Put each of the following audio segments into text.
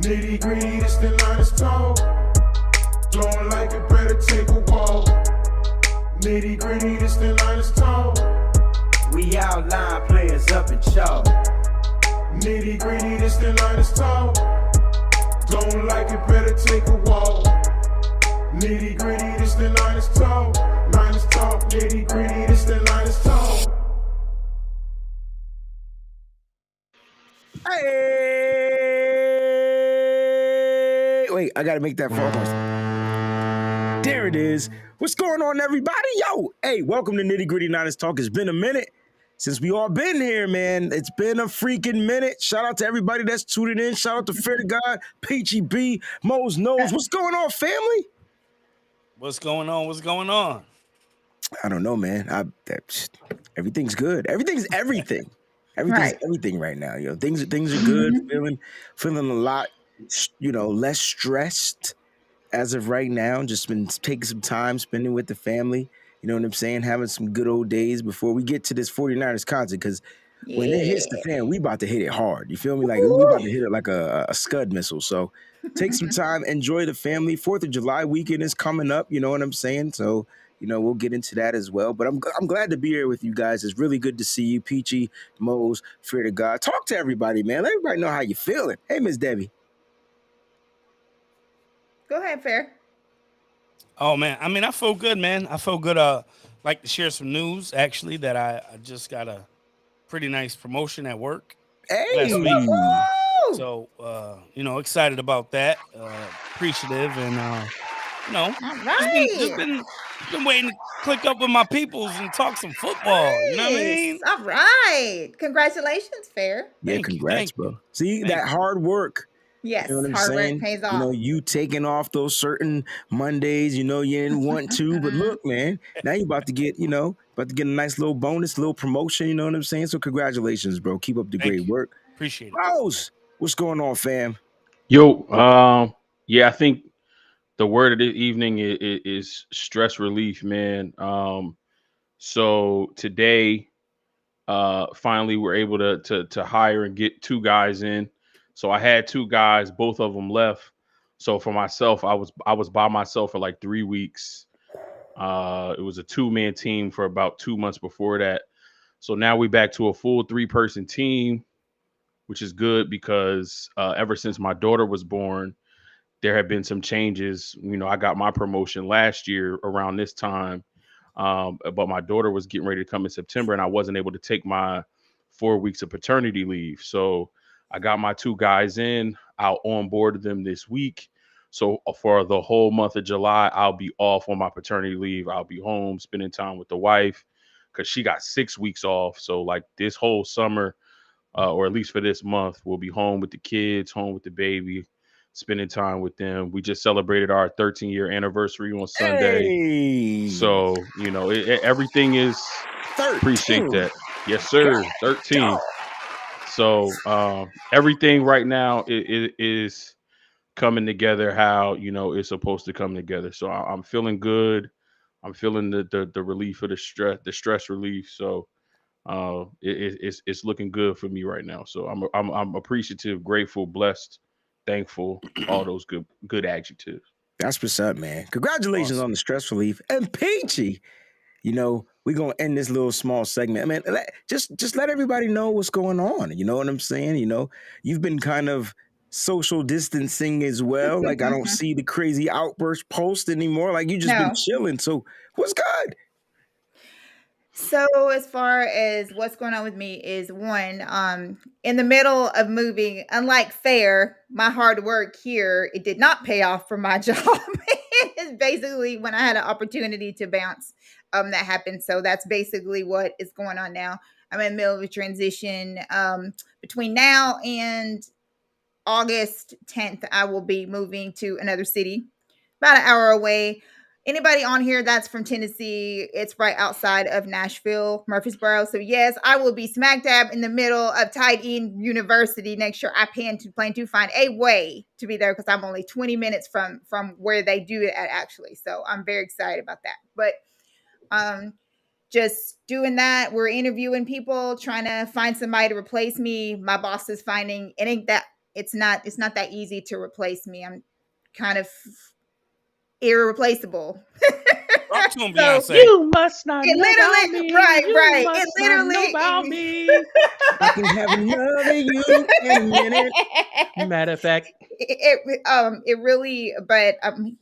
Nitty gritty, this the line is tall. Don't like it, better take a walk. Nitty gritty, this the line is tall. We outline players up in chalk. Nitty gritty, this the line is tall. Don't like it, better take a walk. Nitty gritty, this the line is tall. Line is tall. Nitty gritty, this the line is tall. Hey! Wait, I gotta make that phone voice. There it is. What's going on, everybody? Yo, hey, welcome to Nitty Gritty Niners Talk. It's been a minute since we all been here, man. It's been a freaking minute. Shout out to everybody that's tuning in. Shout out to Fair to God, Peachy B, Mo's Nose. What's going on, family? What's going on? What's going on? I don't know, man. Everything's good. Everything's everything. Everything's everything right now. Yo, things are good. Feeling a lot, less stressed as of right now. Just been taking some time spending with the family. You know what I'm saying? Having some good old days before we get to this 49ers concert. Because when it hits the fan, we about to hit it hard. You feel me? Like we about to hit it like a Scud missile. So take some time, enjoy the family. 4th of July weekend is coming up. You know what I'm saying? So we'll get into that as well. But I'm glad to be here with you guys. It's really good to see you, Peachy, Mose, Fear to God. Talk to everybody, man. Let everybody know how you feeling. Hey, Miss Debbie. Go ahead, Fair. Oh, man. I mean, I feel good, man. I feel good. Like to share some news, actually, that I just got a pretty nice promotion at work last week. So, excited about that. Appreciative and, just been waiting to click up with my peoples and talk some football. You know what I mean? All right. Congratulations, Fair. Yeah, congrats, bro. See, that hard work. Yes, you know what I'm hard saying? work pays off. You taking off those certain Mondays, you didn't want to, but look, man, now you about to get a nice little bonus, little promotion, you know what I'm saying? So congratulations, bro. Keep up the great work. Appreciate it. Rose, what's going on, fam? Yo, I think the word of the evening is stress relief, man. So today, finally we're able to hire and get 2 guys in. So I had 2 guys, both of them left. So for myself, I was by myself for like 3 weeks. It was a 2-man team for about 2 months before that. So now we're back to a full 3-person team, which is good because ever since my daughter was born, there have been some changes. I got my promotion last year around this time, but my daughter was getting ready to come in September, and I wasn't able to take my 4 weeks of paternity leave. So I got my 2 guys in. I'll onboard them this week. So for the whole month of July, I'll be off on my paternity leave. I'll be home spending time with the wife because she got 6 weeks off. So like this whole summer, or at least for this month, we'll be home with the kids, home with the baby, spending time with them. We just celebrated our 13-year anniversary on Sunday. Hey. So, everything is 13. Appreciate that. Yes, sir. 13. So everything right now is coming together how, it's supposed to come together. So I'm feeling good. I'm feeling the relief of the stress relief. So it's looking good for me right now. So I'm appreciative, grateful, blessed, thankful, all those good adjectives. That's what's up, man. Congratulations on the stress relief. And Peachy, we're going to end this little small segment. I mean, just let everybody know what's going on. You know what I'm saying? You've been kind of social distancing as well. Like, I don't see the crazy outburst post anymore. Like, you just been chilling. So what's good? So as far as what's going on with me is one, in the middle of moving, unlike Fair, my hard work here, it did not pay off for my job. It's basically when I had an opportunity to bounce, that happened. So that's basically what is going on now. I'm in the middle of a transition. Between now and August 10th, I will be moving to another city, about an hour away. Anybody on here that's from Tennessee, it's right outside of Nashville, Murfreesboro. So yes, I will be smack dab in the middle of Tight End University next year. I plan to find a way to be there because I'm only 20 minutes from where they do it at, actually. So I'm very excited about that. But just doing that, we're interviewing people, trying to find somebody to replace me. My boss is finding it's not that easy to replace me. I'm kind of irreplaceable. Talk to him, So Beyonce. You must not it know about literally, me. right, You it must not know about me. I can have another you in a minute. Matter of fact, it really, but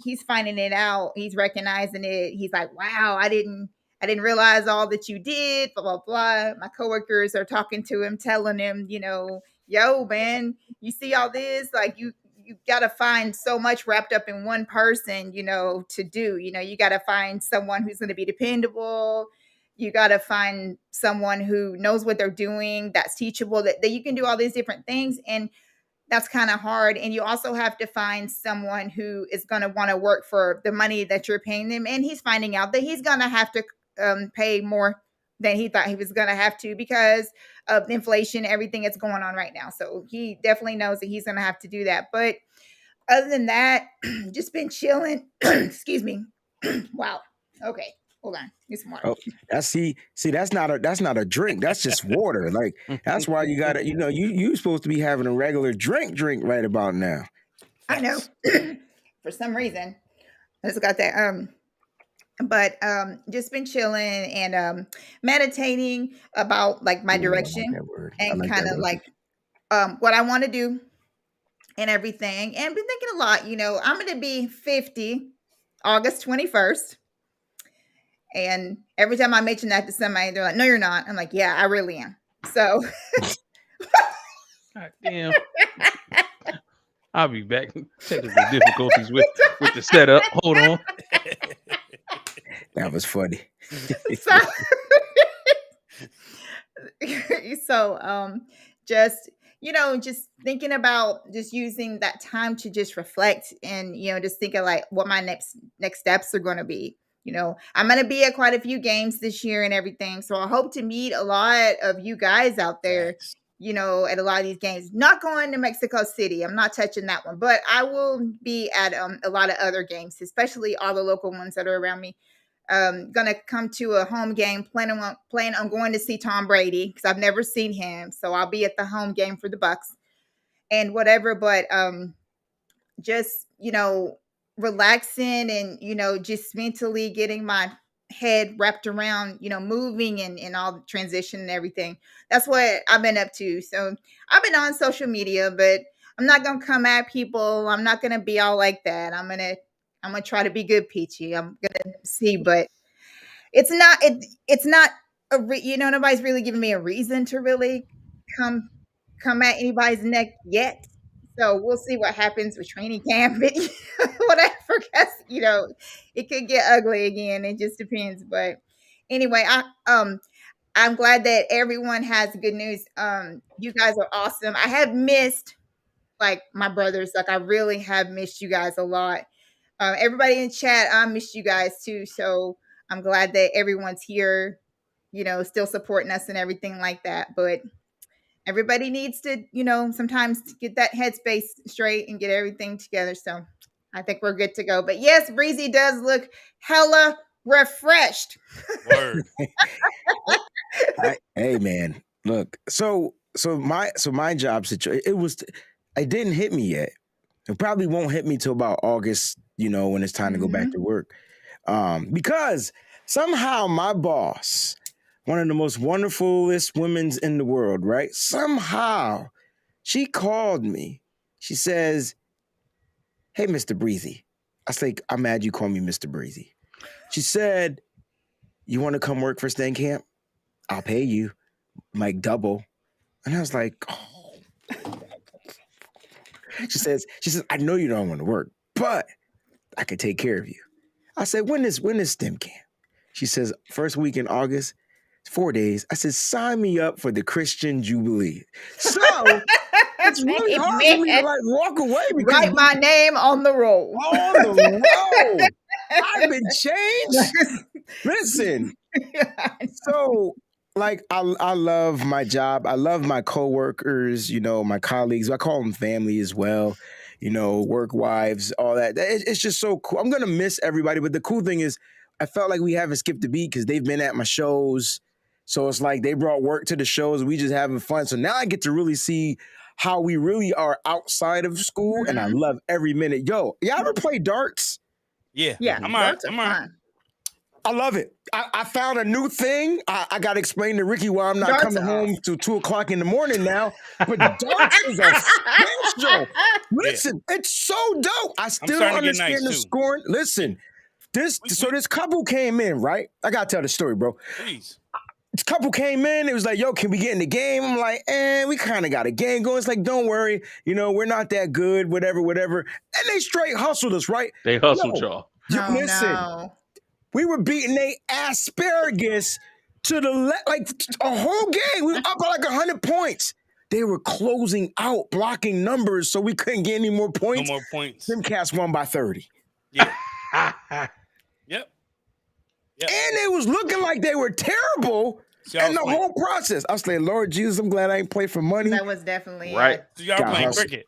he's finding it out. He's recognizing it. He's like, wow, I didn't realize all that you did, blah blah blah. My coworkers are talking to him, telling him, yo man, you see all this, like you got to find so much wrapped up in one person, to do. You got to find someone who's going to be dependable. You got to find someone who knows what they're doing, that's teachable, that you can do all these different things. And that's kind of hard. And you also have to find someone who is going to want to work for the money that you're paying them. And he's finding out that he's going to have to pay more than he thought he was going to have to because of inflation, everything that's going on right now. So he definitely knows that he's going to have to do that. But other than that, just been chilling. Excuse me. Wow. Okay. Hold on. Get some water. Oh, that's not a drink. That's just water. Like that's why you gotta, you supposed to be having a regular drink right about now. I know. For some reason. I just got that. But just been chilling and meditating about like my direction and kind of like what I want to do and everything. And been thinking a lot, I'm gonna be 50 August 21st. And every time I mention that to somebody, they're like, no, you're not. I'm like, yeah, I really am. So God damn. I'll be back. Technical difficulties with the setup. Hold on. That was funny. So just thinking about just using that time to just reflect and just think of like what my next steps are going to be. I'm going to be at quite a few games this year and everything. So I hope to meet a lot of you guys out there, at a lot of these games. Not going to Mexico City. I'm not touching that one, but I will be at a lot of other games, especially all the local ones that are around me. Gonna come to a home game, planning on going to see Tom Brady because I've never seen him. So I'll be at the home game for the Bucks and whatever. But just relaxing and just mentally getting my head wrapped around moving and all the transition and everything. That's what I've been up to. So I've been on social media, but I'm not gonna come at people. I'm not gonna be all like that. I'm gonna try to be good, Peachy. I'm gonna see, but it's not nobody's really giving me a reason to really come at anybody's neck yet. So we'll see what happens with training camp. Whatever, because it could get ugly again. It just depends. But anyway, I'm glad that everyone has good news. You guys are awesome. I have missed like my brothers. Like I really have missed you guys a lot. Everybody in chat, I missed you guys too. So I'm glad that everyone's here, still supporting us and everything like that. But everybody needs to, sometimes get that headspace straight and get everything together. So I think we're good to go. But yes, Breezy does look hella refreshed. Word. Hey man, look. So my job situation, it didn't hit me yet. It probably won't hit me till about August, when it's time to go back to work. Because somehow my boss, one of the most wonderfulest women in the world, right? Somehow she called me. She says, hey, Mr. Breezy. I say, I'm mad you call me Mr. Breezy. She said, you want to come work for Stan Camp? I'll pay you like double. And I was like, oh. She says, I know you don't want to work, but I can take care of you. I said, when is STEM camp? She says, first week in August, 4 days. I said, sign me up for the Christian Jubilee. So it's really hard for me to like walk away because write my name on the roll. On the roll. I've been changed. Listen. So like I love my job. I love my coworkers, my colleagues. I call them family as well. Work wives, all that. It's just so cool. I'm gonna miss everybody. But the cool thing is, I felt like we haven't skipped a beat because they've been at my shows. So it's like they brought work to the shows. We just having fun. So now I get to really see how we really are outside of school, and I love every minute. Yo, y'all ever play darts? Yeah. Yeah, I'm all right. darts are I'm all right. fun. I love it. I found a new thing. I got to explain to Ricky why I'm not Darts coming are home awesome. till 2 o'clock in the morning now. But darts is a special. Listen, it's so dope. I still don't starting to get understand nice, the too. scoring. Listen, this couple came in, right? I got to tell the story, bro. Please. This couple came in. It was like, yo, can we get in the game? I'm like, we kind of got a game going. It's like, don't worry. We're not that good, whatever. And they straight hustled us, right? They hustled y'all. Listen. No. We were beating they asparagus to the like a whole game. We were up by like 100 points. They were closing out, blocking numbers, so we couldn't get any more points. No more points. Them cats won by 30. Yeah. Yep. And it was looking like they were terrible. And the whole process. I was like, Lord Jesus, I'm glad I ain't play for money. That was definitely right. So y'all playing cricket.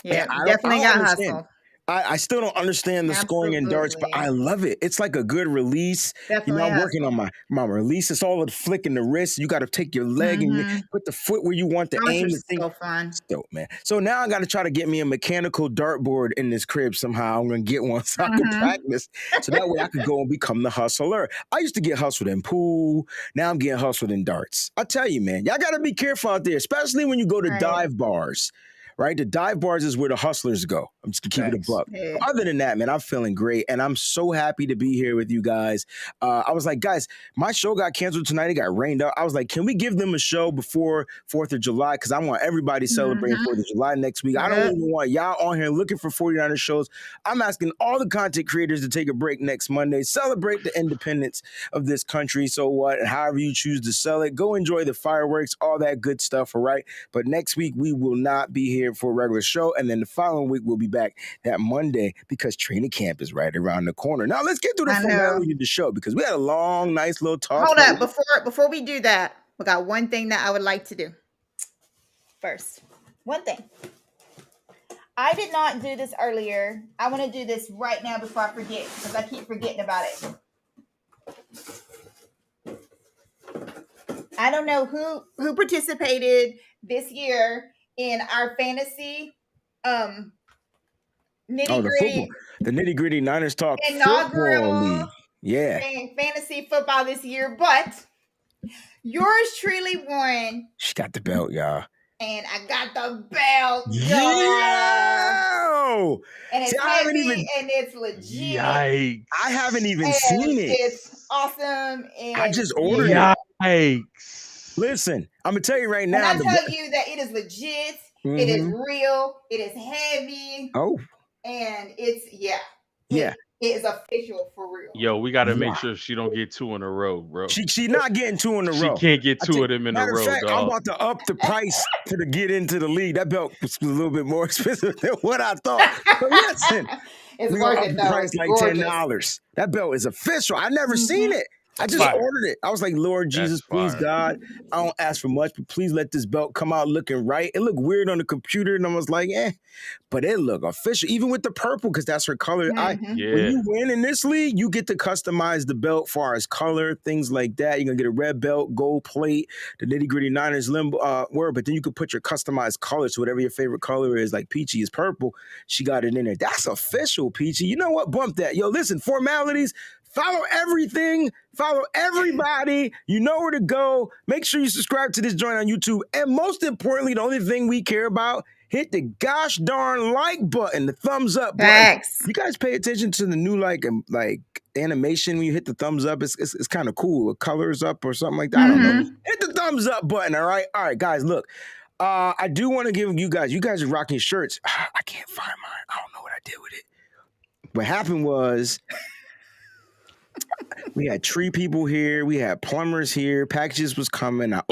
Yeah, I definitely don't got understand. hustle. I still don't understand the scoring in darts, but I love it. It's like a good release. Definitely I'm working on my release. It's all a flick in the wrist. You got to take your leg and put the foot where you want to aim. Darts are so fun. It's dope, man. So now I got to try to get me a mechanical dartboard in this crib somehow. I'm going to get one so I can practice. So that way I could go and become the hustler. I used to get hustled in pool. Now I'm getting hustled in darts. I tell you, man, y'all got to be careful out there, especially when you go to dive bars. Right? The dive bars is where the hustlers go. I'm just gonna keep it a buck. Yeah. Other than that, man, I'm feeling great. And I'm so happy to be here with you guys. I was like, guys, my show got canceled tonight. It got rained out. I was like, can we give them a show before 4th of July? Because I want everybody celebrating 4th of July next week. I don't even want y'all on here looking for 49er shows. I'm asking all the content creators to take a break next Monday. Celebrate the independence of this country. So what? And however you choose to sell it, go enjoy the fireworks, all that good stuff, all right? But next week, we will not be here for a regular show, and then the following week we'll be back that Monday because training camp is right around the corner. Now let's get through the formality of the show because we had a long, nice little talk. Hold up, before we do that, we got one thing that I would like to do. First, one thing. I did not do this earlier. I want to do this right now before I forget because I keep forgetting about it. I don't know who participated this year in our fantasy nitty-gritty. The nitty-gritty Niners Talk inaugural Football League. Yeah. Fantasy football this year, but yours truly won. She got the belt, y'all. And I got the belt. Yo! And it's heavy and it's legit. Yikes. I haven't even seen it. It's awesome. And I just ordered it. Yikes. Listen, I'm going to tell you right now. And I tell you that it is legit. It is real. It is heavy. Oh. And it's, Yeah. It is official for real. Yo, we got to make sure she don't get 2 in a row, bro. She not getting 2 in a row. She can't get 2 of them in a row, fact, dog. I'm about to up the price to get into the league. That belt was a little bit more expensive than what I thought. But listen, it's we worth up it, the though. price like $10. That belt is official. I never seen it. I just ordered it. I was like, Lord Jesus, please, God, I don't ask for much, but please let this belt come out looking right. It looked weird on the computer, and I was like, but it looked official, even with the purple, because that's her color. When you win in this league, you get to customize the belt as far as color, things like that. You're going to get a red belt, gold plate, the nitty-gritty Niners word, but then you could put your customized color, so whatever your favorite color is, like Peachy is purple, she got it in there. That's official, Peachy. You know what? Bump that. Yo, listen, formalities. Follow everything. Follow everybody. You know where to go. Make sure you subscribe to this joint on YouTube. And most importantly, the only thing we care about, hit the gosh darn like button, the thumbs up button. Thanks. You guys pay attention to the new like animation when you hit the thumbs up. It's kind of cool. It colors up or something like that. I don't know. Hit the thumbs up button, all right? All right, guys, look. I do want to give you guys are rocking shirts. I can't find mine. I don't know what I did with it. What happened was... we had tree people here. We had plumbers here. Packages was coming. How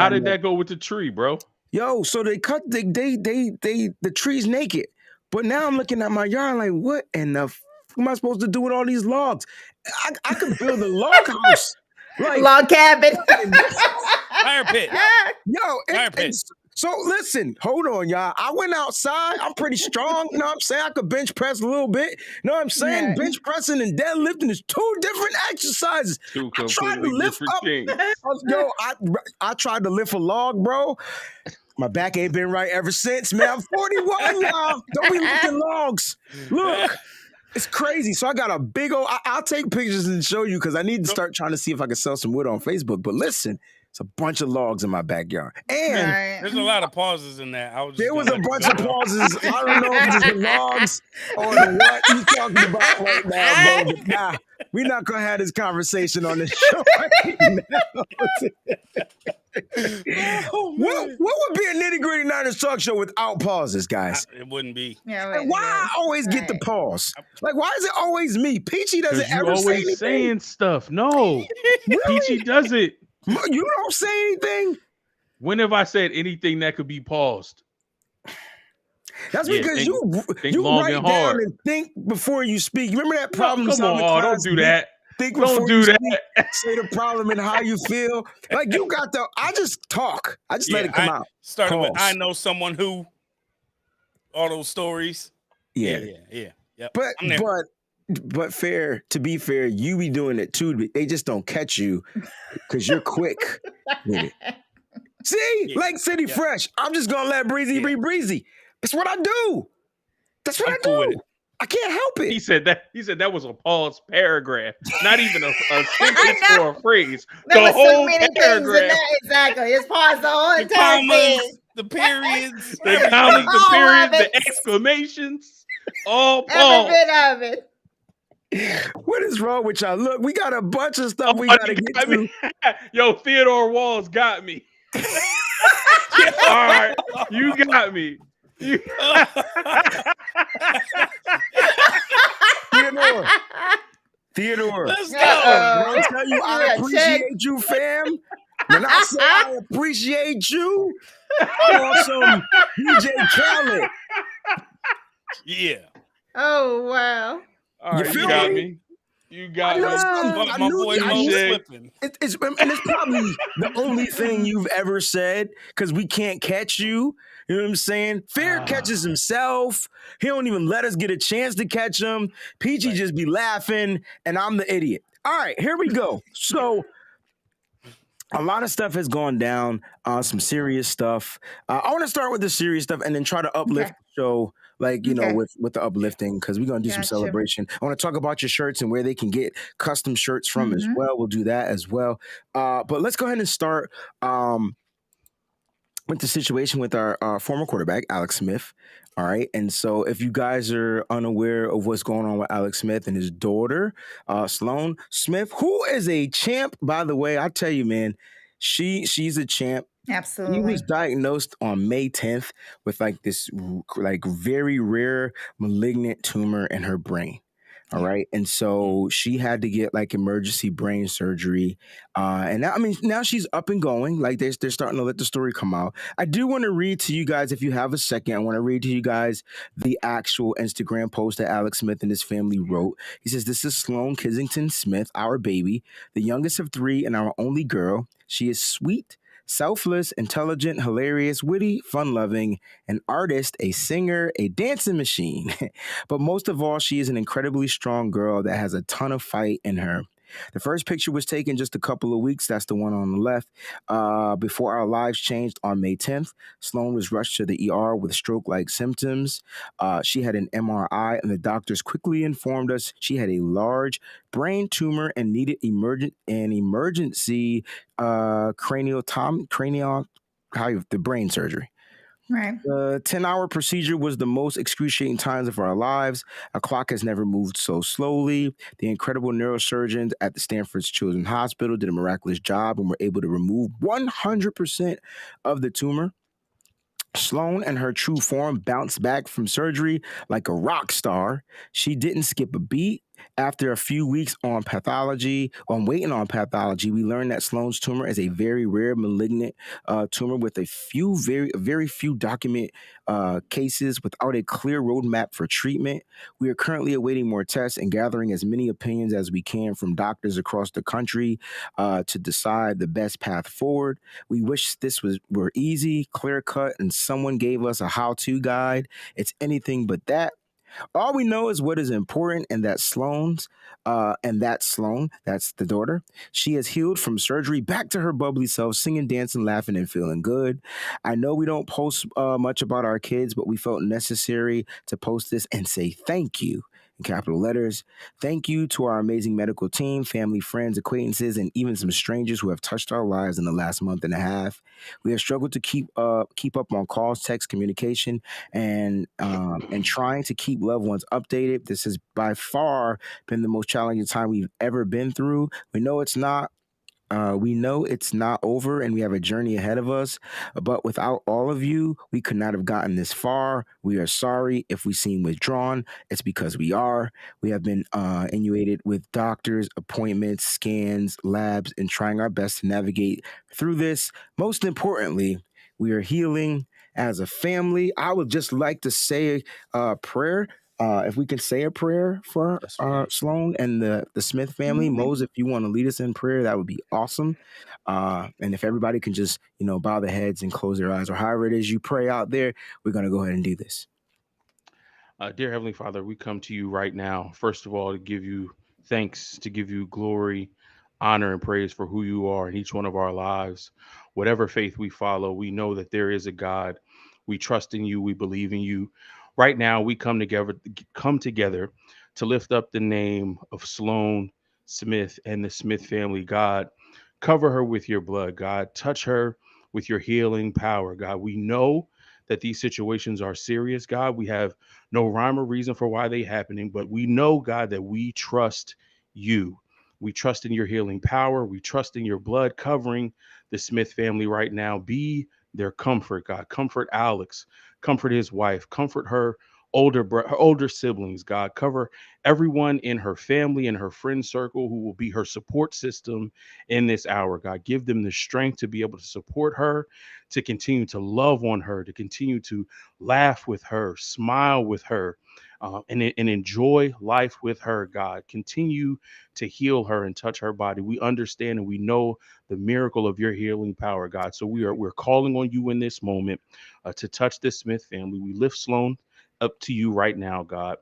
did that go with the tree, bro? Yo, so they cut the tree's naked. But now I'm looking at my yard like, what in the am I supposed to do with all these logs? I could build a log house. Like log cabin. Fire pit. Yo, So listen, hold on, y'all. I went outside. I'm pretty strong. You know what I'm saying? I could bench press a little bit. You know what I'm saying? Right. Bench pressing and deadlifting is two different exercises. Two I tried to completely lift different up. things. Yo, I tried to lift a log, bro. My back ain't been right ever since, man. I'm 41, y'all. Don't be lifting logs. Look. It's crazy. So I got a big old. I'll take pictures and show you because I need to start trying to see if I can sell some wood on Facebook. But listen, it's a bunch of logs in my backyard, and There's a lot of pauses in that. there was a bunch of pauses. I don't know if it's the logs or the what you talking about right now, bro. But nah, we're not gonna have this conversation on this show right now. What would be a Nitty Gritty Niners talk show without pauses, guys? It wouldn't be. Like, why I always get the pause? Like, why is it always me? Peachy doesn't You ever say always anything. saying stuff. No, Really? Peachy does it. You don't say anything? When have I said anything that could be paused? That's Yeah, because think you long write and down hard. and think before you speak. Remember that problem? Come on, don't do that. Think Don't before do you that. speak, say the problem and how you feel. Like you got the. I just talk. I just let it come out. Started with Pause. I know someone who. All those stories. Yeah. Yep. But to be fair, you be doing it too. They just don't catch you because you're quick with it. See, Lake City Fresh. I'm just gonna let Breezy be Breezy. That's what I do. That's what I do. I can't help it. He said that was a paused paragraph, not even a sentence or a phrase. There the was whole so many things in paragraph. there. Exactly. It's paused the whole The entire thing. commas, the periods, The commas, the All periods, of the it. exclamations, all Every paused. bit of it. What is wrong with y'all? Look, we got a bunch of stuff we gotta get to. Yo, Theodore Walls got me. All right, you got me. Theodore. Let's go. When I tell you I Yeah, appreciate you, fam. When I say I appreciate you, I'm on some DJ Khaled. Yeah. Oh, wow. All right, feel you got me? me. You got me. But my boy Mo slipping. It's probably the only thing you've ever said because we can't catch you. You know what I'm saying? Fair catches himself. He don't even let us get a chance to catch him. PG just be laughing, and I'm the idiot. All right, here we go. So a lot of stuff has gone down. Some serious stuff. I want to start with the serious stuff and then try to uplift the show. Like, you know, with the uplifting, because we're going to do some celebration. I want to talk about your shirts and where they can get custom shirts from as well. We'll do that as well. But let's go ahead and start with the situation with our former quarterback, Alex Smith. All right. And so if you guys are unaware of what's going on with Alex Smith and his daughter, Sloan Smith, who is a champ, by the way, I tell you, man, she's a champ. Absolutely. He was diagnosed on May 10th with like this like very rare malignant tumor in her brain. All right. And so she had to get like emergency brain surgery. And now, now she's up and going. Like they're starting to let the story come out. I do want to read to you guys, if you have a second, I want to read to you guys the actual Instagram post that Alex Smith and his family wrote. He says, "This is Sloan Kensington Smith, our baby, the youngest of three and our only girl. She is sweet, selfless, intelligent, hilarious, witty, fun-loving, an artist, a singer, a dancing machine. But most of all, she is an incredibly strong girl that has a ton of fight in her. The first picture was taken just a couple of weeks. That's the one on the left. Before our lives changed on May 10th, Sloan was rushed to the ER with stroke-like symptoms. She had an MRI, and the doctors quickly informed us she had a large brain tumor and needed emergency the brain surgery. Right. The 10-hour procedure was the most excruciating times of our lives. A clock has never moved so slowly. The incredible neurosurgeons at the Stanford Children's Hospital did a miraculous job and were able to remove 100% of the tumor. Sloan, in her true form, bounced back from surgery like a rock star. She didn't skip a beat. After a few weeks on waiting on pathology, we learned that Sloan's tumor is a very rare malignant tumor with very few document cases without a clear roadmap for treatment. We are currently awaiting more tests and gathering as many opinions as we can from doctors across the country to decide the best path forward. We wish were easy, clear cut, and someone gave us a how-to guide. It's anything but that. All we know is what is important, and that's Sloan, that's the daughter. She has healed from surgery back to her bubbly self, singing, dancing, laughing, and feeling good. I know we don't post much about our kids, but we felt necessary to post this and say thank you in capital letters. Thank you to our amazing medical team, family, friends, acquaintances, and even some strangers who have touched our lives in the last month and a half. We have struggled to keep up on calls, text, communication, and trying to keep loved ones updated. This has by far been the most challenging time we've ever been through. We know it's not over and we have a journey ahead of us, but without all of you, we could not have gotten this far. We are sorry if we seem withdrawn. It's because we are. We have been inundated with doctors, appointments, scans, labs, and trying our best to navigate through this. Most importantly, we are healing as a family. I would just like to say a prayer. If we can say a prayer for Sloan and the Smith family, Mose, if you want to lead us in prayer, that would be awesome. And if everybody can just, bow their heads and close their eyes, or however it is you pray out there, we're going to go ahead and do this. Dear Heavenly Father, we come to you right now, first of all, to give you thanks, to give you glory, honor, and praise for who you are in each one of our lives. Whatever faith we follow, we know that there is a God. We trust in you. We believe in you. Right now, we come together to lift up the name of Sloan Smith and the Smith family. God, cover her with your blood. God, touch her with your healing power. God, we know that these situations are serious. God, we have no rhyme or reason for why they're happening, but we know, God, that we trust you. We trust in your healing power. We trust in your blood covering the Smith family right now. Be their comfort, God. Comfort Alex. Comfort his wife. Comfort her her older siblings, God. Cover everyone in her family and her friend circle who will be her support system in this hour, God. Give them the strength to be able to support her, to continue to love on her, to continue to laugh with her, smile with her, and enjoy life with her, God. Continue to heal her and touch her body. We understand and we know the miracle of your healing power, God. So we're calling on you in this moment to touch this Smith family. We lift Sloan up to you right now, God.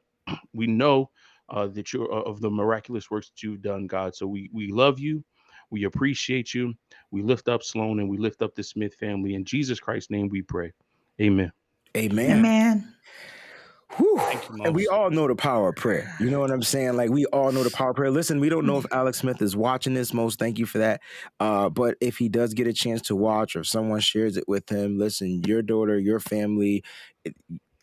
We know that you're of the miraculous works that you've done, God. So we love you. We appreciate you. We lift up Sloan and we lift up the Smith family. In Jesus Christ's name we pray. Amen. Amen. Amen. Whew. Thank you, And we Mose. all know the power of prayer. You know what I'm saying? Like, we all know the power of prayer. Listen, we don't know if Alex Smith is watching this. Most thank you for that. But if he does get a chance to watch, or if someone shares it with him, listen, your daughter, your family,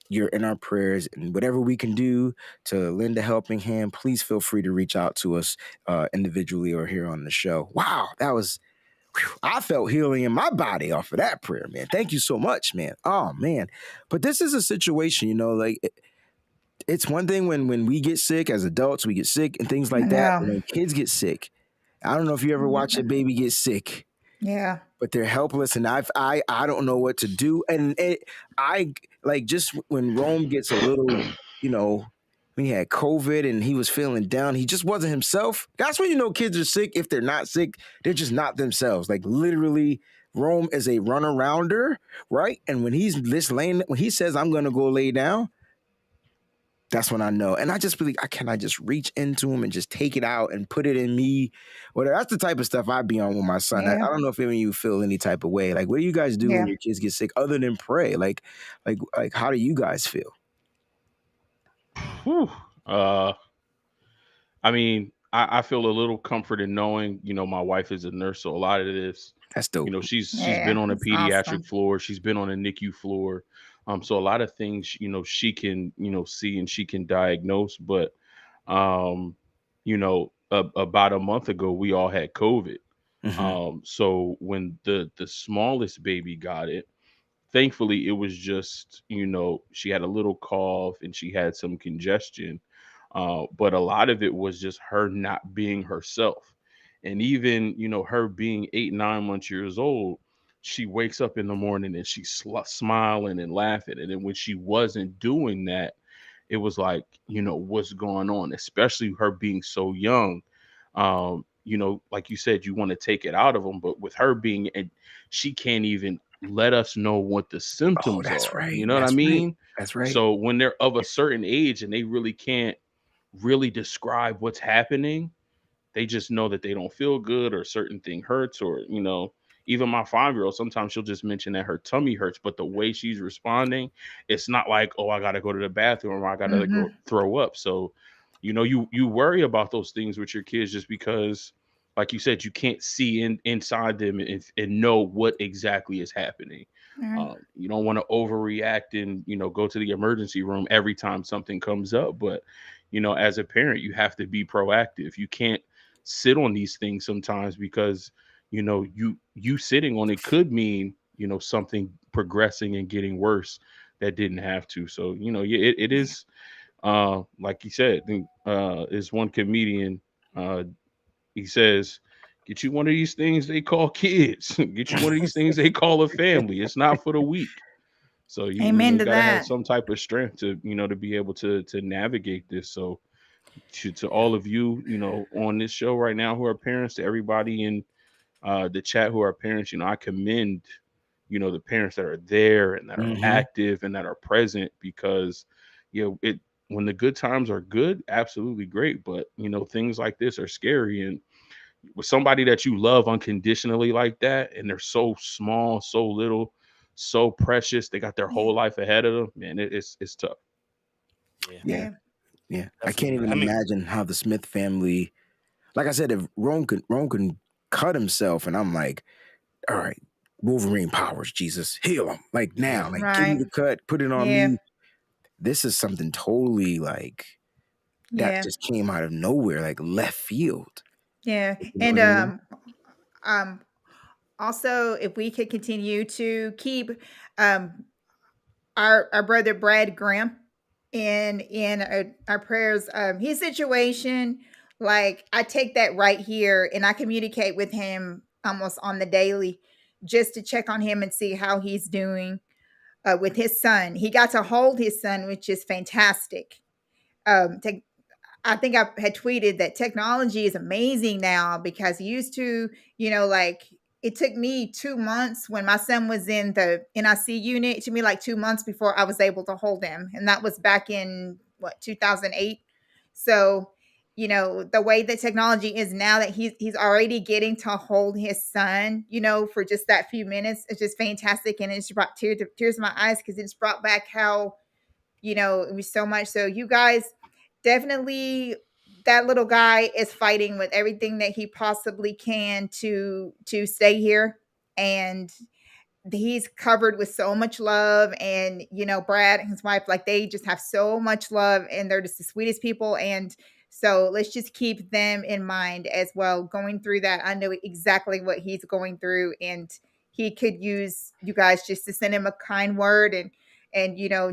you're in our prayers, and whatever we can do to lend a helping hand, please feel free to reach out to us individually or here on the show. Wow, I felt healing in my body off of that prayer, man. Thank you so much, man. Oh, man. But this is a situation, like, it's one thing when we get sick as adults, we get sick and things like that. But Yeah. when kids get sick, I don't know if you ever watch a baby get sick, Yeah. but they're helpless, and I don't know what to do. And I like, just when Rome gets a little, when he had COVID and he was feeling down, he just wasn't himself. That's when kids are sick. If they're not sick, they're just not themselves. Like, literally, Rome is a runarounder, right? And when he's when he says, "I'm gonna go lay down," that's when I know. And I just believe, can I just reach into him and just take it out and put it in me? Well, that's the type of stuff I'd be on with my son. I Yeah. don't know if any of you feel any type of way. Like, what do you guys do when Yeah. your kids get sick other than pray? Like, how do you guys feel? Whew. I mean, I feel a little comfort in knowing, my wife is a nurse. So a lot of this, That's dope. she's been Yeah. on a That's pediatric awesome. floor. She's been on a NICU floor. So a lot of things, she can, see and she can diagnose. But, about a month ago, we all had COVID. Mm-hmm. So when the smallest baby got it, thankfully it was just, she had a little cough and she had some congestion. But a lot of it was just her not being herself. And even, her being 8, 9 months old, she wakes up in the morning and she's smiling and laughing. And then when she wasn't doing that, it was like, what's going on, especially her being so young. Like you said, you want to take it out of them, but with her being, and she can't even let us know what the Oh, symptoms that's are. right. You know what I That's right. mean? That's right. So when they're of a certain age and they really can't really describe what's happening, they just know that they don't feel good or certain thing hurts, or even my 5-year-old, sometimes she'll just mention that her tummy hurts, but the way she's responding, it's not like, oh, I gotta go to the bathroom or I gotta go throw up. So you worry about those things with your kids just because, like you said, you can't see inside them and know what exactly is happening. You don't want to overreact and go to the emergency room every time something comes up, but as a parent, you have to be proactive. You can't sit on these things sometimes because you sitting on it could mean something progressing and getting worse that didn't have to. So it is like you said, is one comedian, he says, get you one of these things they call kids. Get you one of these things they call a family. It's not for the weak. So Amen you to got to have that. some type of strength to to be able to navigate this. So to all of you, on this show right now who are parents, to everybody in the chat who are parents, I commend the parents that are there and that are active and that are present, because it when the good times are good, absolutely great, but things like this are scary. And with somebody that you love unconditionally like that, and they're so small, so little, so precious, they got their whole life ahead of them, man, it's tough. Yeah. Yeah. I can't Definitely. even imagine how the Smith family, like I said, if Rome can cut himself, and I'm like, all right, Wolverine powers, Jesus, heal him. Like now, like give me Right. the cut, put it on Yeah. me. This is something totally like that Yeah. just came out of nowhere, like left field. Yeah. You know And what I mean? um also, if we could continue to keep um our brother Brad Graham in our prayers. His situation, like I take that right here, and I communicate with him almost on the daily, just to check on him and see how he's doing. With his son, he got to hold his son, which is fantastic. To I think I had tweeted that technology is amazing now, because used to, like it took me 2 months when my son was in the NIC unit. It took me like 2 months before I was able to hold him. And that was back in 2008. So, the way that technology is now, that he's already getting to hold his son, for just that few minutes, it's just fantastic. And it's brought tears to my eyes, because it's brought back how, it was so much. So you guys, definitely, that little guy is fighting with everything that he possibly can to stay here, and he's covered with so much love. And Brad and his wife, like, they just have so much love, and they're just the sweetest people. And so let's just keep them in mind as well going through that. I know exactly what he's going through, and he could use you guys just to send him a kind word, and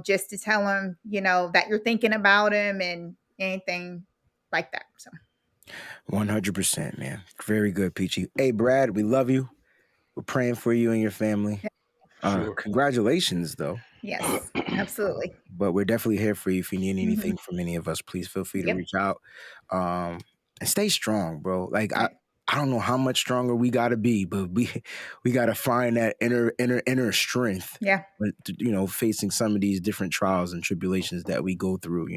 just to tell him that you're thinking about him and anything like that. So 100%, man. Very good, Peachy. Hey, Brad, we love you. We're praying for you and your family. Sure. Congratulations, though. yes, absolutely. But we're definitely here for you. If you need Mhm. anything from any of us, please feel free to Yep. reach out. And stay strong, bro. Like Yeah. I don't know how much stronger we gotta be, but we gotta find that inner strength. Yeah. When, facing some of these different trials and tribulations that we go through.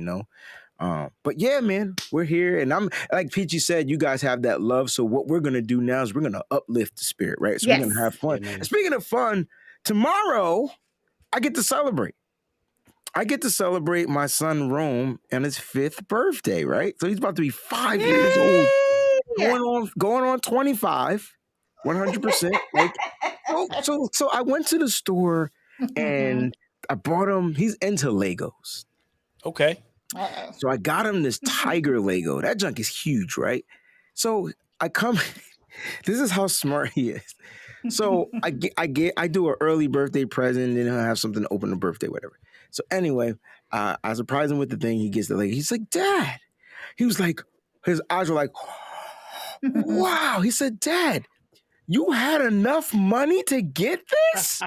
But yeah, man, we're here, and I'm like Peachy said, you guys have that love. So what we're gonna do now is we're gonna uplift the spirit, right? So we're Yes. gonna have fun. Amen. And speaking of fun, tomorrow I get to celebrate. I get to celebrate my son Rome and his 5th birthday, right? So he's about to be 5 years old, Yay! going on 25, 100%. Like, so I went to the store and I bought him. He's into Legos, Okay. Uh-oh. so I got him this tiger Lego. That junk is huge, right? So I come. This is how smart he is. So I do an early birthday present, and he'll have something to open the birthday, whatever. So anyway, I surprise him with the thing. He gets the Lego. He's like, Dad, He was like, his eyes were like, wow. He said, Dad, you had enough money to get this?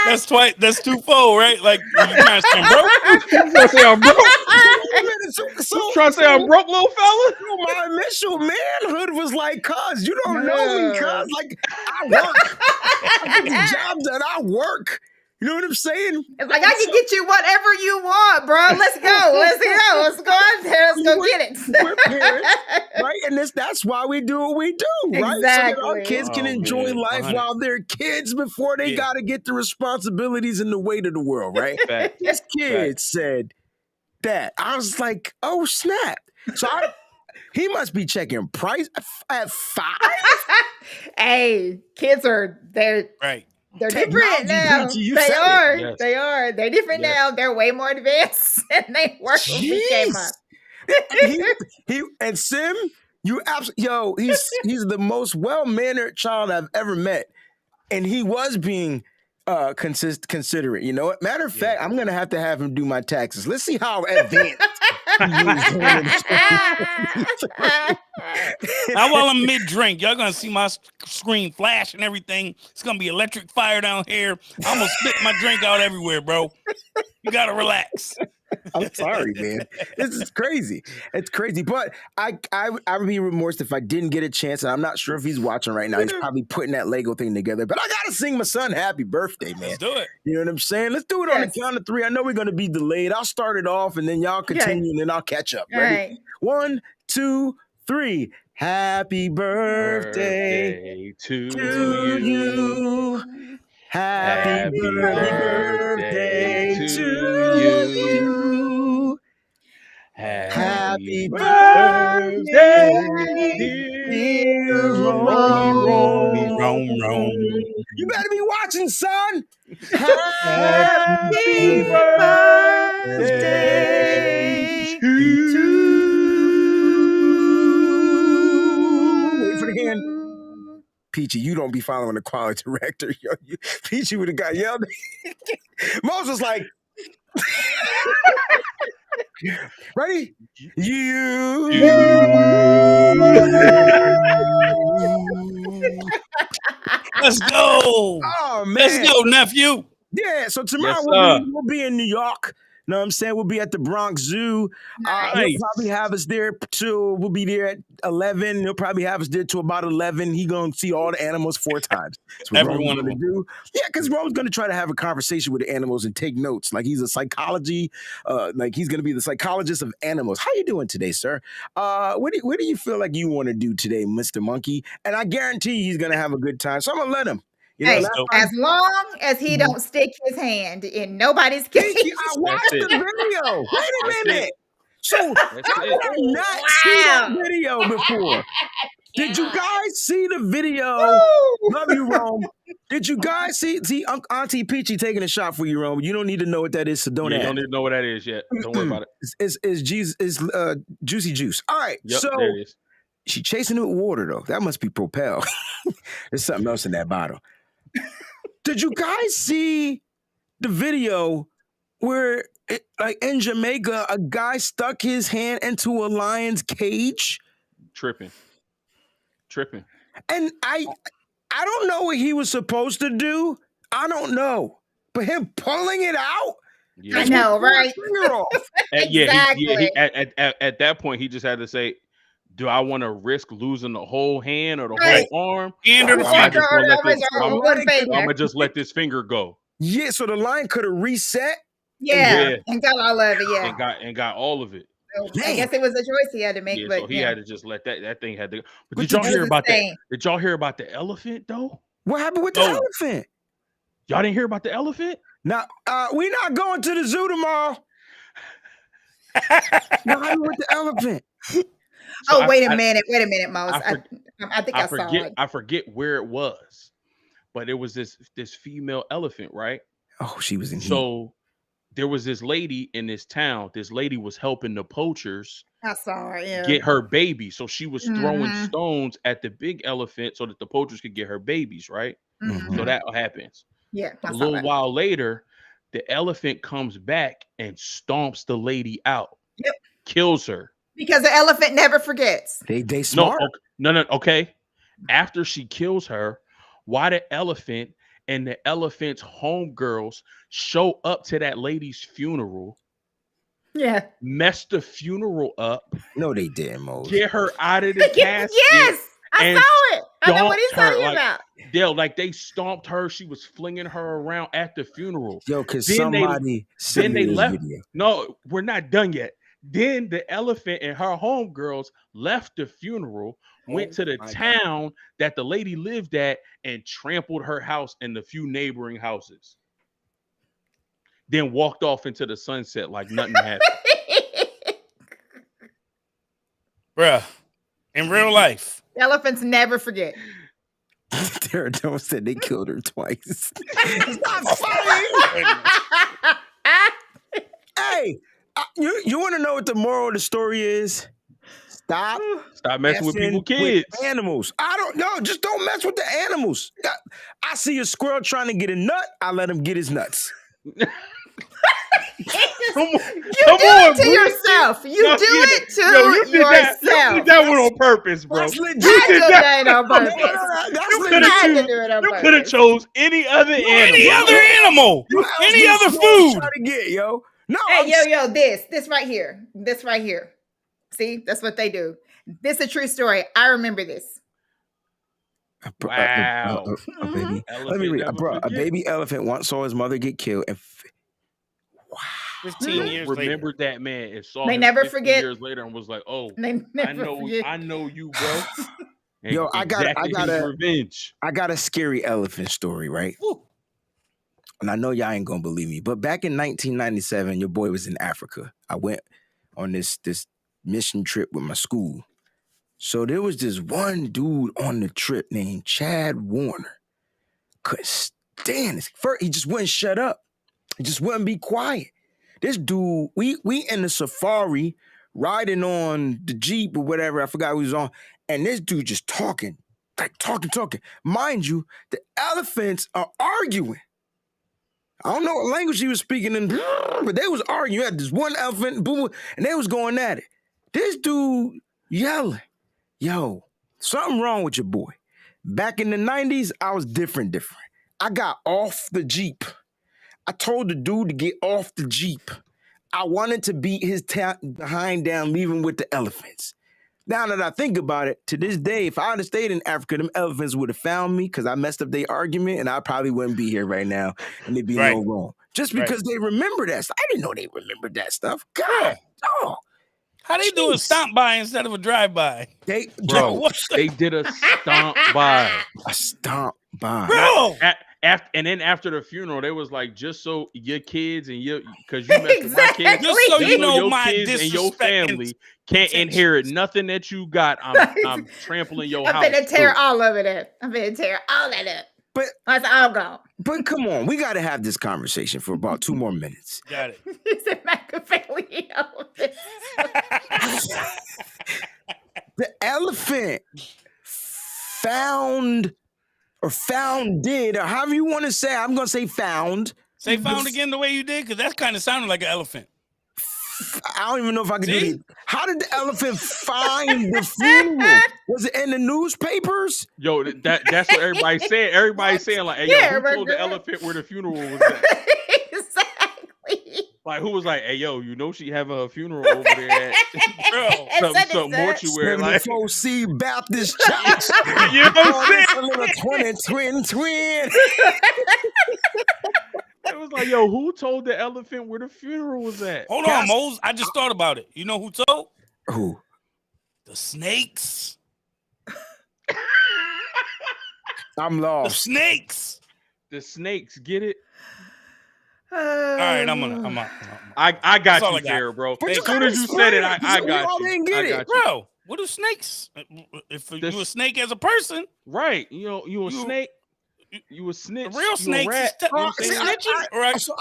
That's twice. That's twofold, right? Like you trying to say I'm broke? You trying to say I'm broke? So Trying to say I'm broke, little fella? my initial manhood was like, cuz, you don't know me, cuz. Like, I work. I get the job done. I work. You know what I'm saying? It's like, I can get you whatever you want, bro. Let's go. Let's go out there. Let's go get it. We're parents, right? And that's why we do what we do, right? So that our Exactly. kids can enjoy life 100. while they're kids before they got to get the responsibilities and the weight of the world, right? Fact. This kid said that. I was like, oh, snap. So he must be checking price at 5. Hey, kids they're Right. different Technology, now. Peachy, you They said are. it. Yes. They are. They're different Yes. now. They're way more advanced than they were when we came up. he and Sim, you absolutely he's the most well-mannered child I've ever met, and he was being considerate. You know what? Matter of fact, I'm gonna have to have him do my taxes. Let's see how advanced. Now while I'm mid-drink, y'all gonna see my screen flash and everything. It's gonna be electric fire down here. I'm gonna spit my drink out everywhere, bro. You gotta relax. I'm sorry, man. This is crazy. It's crazy. But I would be remorse if I didn't get a chance. And I'm not sure if he's watching right now. He's probably putting that Lego thing together. But I gotta sing my son happy birthday, man. Let's do it. You know what I'm saying? Let's do it on the count of 3. I know we're gonna be delayed. I'll start it off and then y'all continue and then I'll catch up. All Ready? right. 1, 2, 3. Happy birthday to you. Happy birthday to you. Happy birthday, dear Rome. You better be watching, son. Happy birthday to you. Wait for the hand. Peachy, you don't be following the quality director. Yo, Peachy would have got yelled at. Moses was like, ready? Let's go. Oh, man. Let's go, nephew. Yeah, so tomorrow we'll be in New York. You know what I'm saying? We'll be at the Bronx Zoo. He'll probably have us there till we'll be there at 11. He'll probably have us there till about 11. He's going to see all the animals 4 times. That's what Every one of them. do. Yeah, because Rome's going to try to have a conversation with the animals and take notes. Like he's a psychology, like he's going to be the psychologist of animals. How you doing today, sir? What do you feel like you want to do today, Mr. Monkey? And I guarantee he's going to have a good time. So I'm going to let him. You know, Hey, as long as he don't stick his hand in nobody's cage. I watched the video. Wait a minute. So how did I not see that video before? Did you guys see the video? Love you, Rome. Did you guys see Auntie Peachy taking a shot for you, Rome? You don't need to know what that is, so don't ask. You don't need to know what that is yet. Don't worry about it. It's Juicy Juice. All right, yep, so there it is. She chasing it with water, though. That must be Propel. There's something else in that bottle. Did you guys see the video where, like in Jamaica, a guy stuck his hand into a lion's cage? Tripping. And I don't know what he was supposed to do. I don't know. But him pulling it out? Yeah. I know, right? Exactly. At that point, he just had to say, do I want to risk losing the whole hand or the whole arm? And I'm gonna just let this finger go. Yeah, so the line could have reset. Yeah, and got all of it. Yeah, and got all of it. So I guess it was a choice he had to make. Yeah, but so he had to just let that thing had to go. But did y'all hear about that? Did y'all hear about the elephant though? What happened with the elephant? Y'all didn't hear about the elephant? Now, we're not going to the zoo tomorrow. What happened with the elephant? So wait a minute, Mose. I think I saw it. I forget where it was, but it was this female elephant, right? Oh, she was in here. So there was this lady in this town. This lady was helping the poachers I saw it, yeah. get her baby. So she was throwing stones at the big elephant so that the poachers could get her babies, right? So that happens. Yeah. A little while later, the elephant comes back and stomps the lady out. kills her. Because the elephant never forgets. They smart. No. Okay. After she kills her, why the elephant and the elephant's homegirls show up to that lady's funeral? Yeah. Mess the funeral up. No, they didn't, Mose. Get her out of the casket. Yes, I saw it. I know what he's talking about. They stomped her. She was flinging her around at the funeral. Yo, because somebody then they left. Video. No, we're not done yet. Then the elephant and her homegirls left the funeral, went to the town that the lady lived at, and trampled her house and the few neighboring houses. Then walked off into the sunset like nothing happened. Bruh, in real life. Elephants never forget. Don't said they killed her twice. It's not funny. Hey, you want to know what the moral of the story is? Stop messing with people's kids. With animals. I don't know. Just don't mess with the animals. I see a squirrel trying to get a nut. I let him get his nuts. Come do it to yourself. You do it to yourself. You did that one on purpose, bro. That's legit. You did that on purpose. You could have chose any other animal. Any other animal. Any other food. Trying to get, yo. No. Hey, yo, this right here. This right here. See, that's what they do. This is a true story. I remember this. Wow. A baby. Let me read. A baby elephant once saw his mother get killed. And wow. 15 years remembered later. that man and saw they him never 15 forget. years later and was like, oh, I know you, bro. Yo, I got revenge. I got a scary elephant story, right? Woo. And I know y'all ain't gonna believe me, but back in 1997, your boy was in Africa. I went on this mission trip with my school. So there was this one dude on the trip named Chad Warner. Couldn't stand this. First, he just wouldn't shut up. He just wouldn't be quiet. This dude, we in the safari, riding on the Jeep or whatever, I forgot who he was on, and this dude just talking. Mind you, the elephants are arguing. I don't know what language he was speaking in, but they was arguing. You had this one elephant, boom, and they was going at it. This dude yelling, yo, something wrong with your boy. Back in the 90s, I was different. I got off the Jeep. I told the dude to get off the Jeep. I wanted to beat his behind down, leave him with the elephants. Now that I think about it, to this day, if I had stayed in Africa, them elephants would have found me because I messed up their argument and I probably wouldn't be here right now and there'd be no wrong. Just because they remember that stuff. I didn't know they remembered that stuff. God, oh. How they do a stomp by instead of a drive by? They did a stomp by. A stomp by. Bro! After the funeral, they was like, just so your kids and because you messed with my kids, just so you know your my kids and your family can't inherit nothing that you got. I'm trampling your house. I'm finna tear all of it up. I'm finna tear all that up. But that's all gone. But come on, we got to have this conversation for about 2 more minutes. Got it. He said Machiavelli elephant. The elephant founded, or however you want to say. I'm going to say found. Say found again the way you did, because that's kind of sounded like an elephant. I don't even know if I can do it. How did the elephant find the funeral? Was it in the newspapers? Yo, that's what everybody's saying. Everybody's saying like, hey, yo, who told the elephant where the funeral was at? Exactly. Like, who was like, hey, yo, you know she having a funeral over there at some mortuary. Like, C Baptist Church. You know what I'm saying? A little twin. It was like, yo, who told the elephant where the funeral was at? Hold on, Mose. I just thought about it. You know who told? Who? The snakes. I'm lost. The snakes. Get it? All right, I'm on. I got you there, bro. As soon as you said it, I got you. Bro, what do snakes? If you a snake as a person, right? You a snake. You a snitch. The real snakes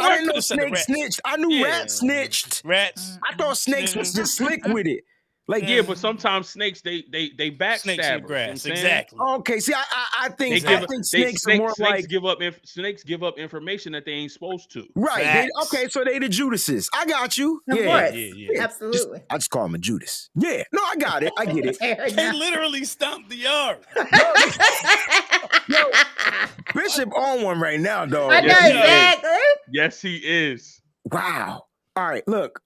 I didn't know snakes snitched. I knew rats snitched. Rats. I thought snakes was just slick with it. Like, yeah, but sometimes snakes they backstab. Snakes You eat know what I'm grass. saying? Exactly. okay, see, I think snakes are more snakes like give up information that they ain't supposed to. right. Facts. So they the Judases. I got you. Of Yeah, course. yeah. Absolutely. I just call him a Judas. Yeah, no, I got it. I get it. Fair They enough. literally stomped the yard. Yo, Bishop on one right now, dog. I know Yes, he is. exactly. Yes, he is. Wow. All right, look,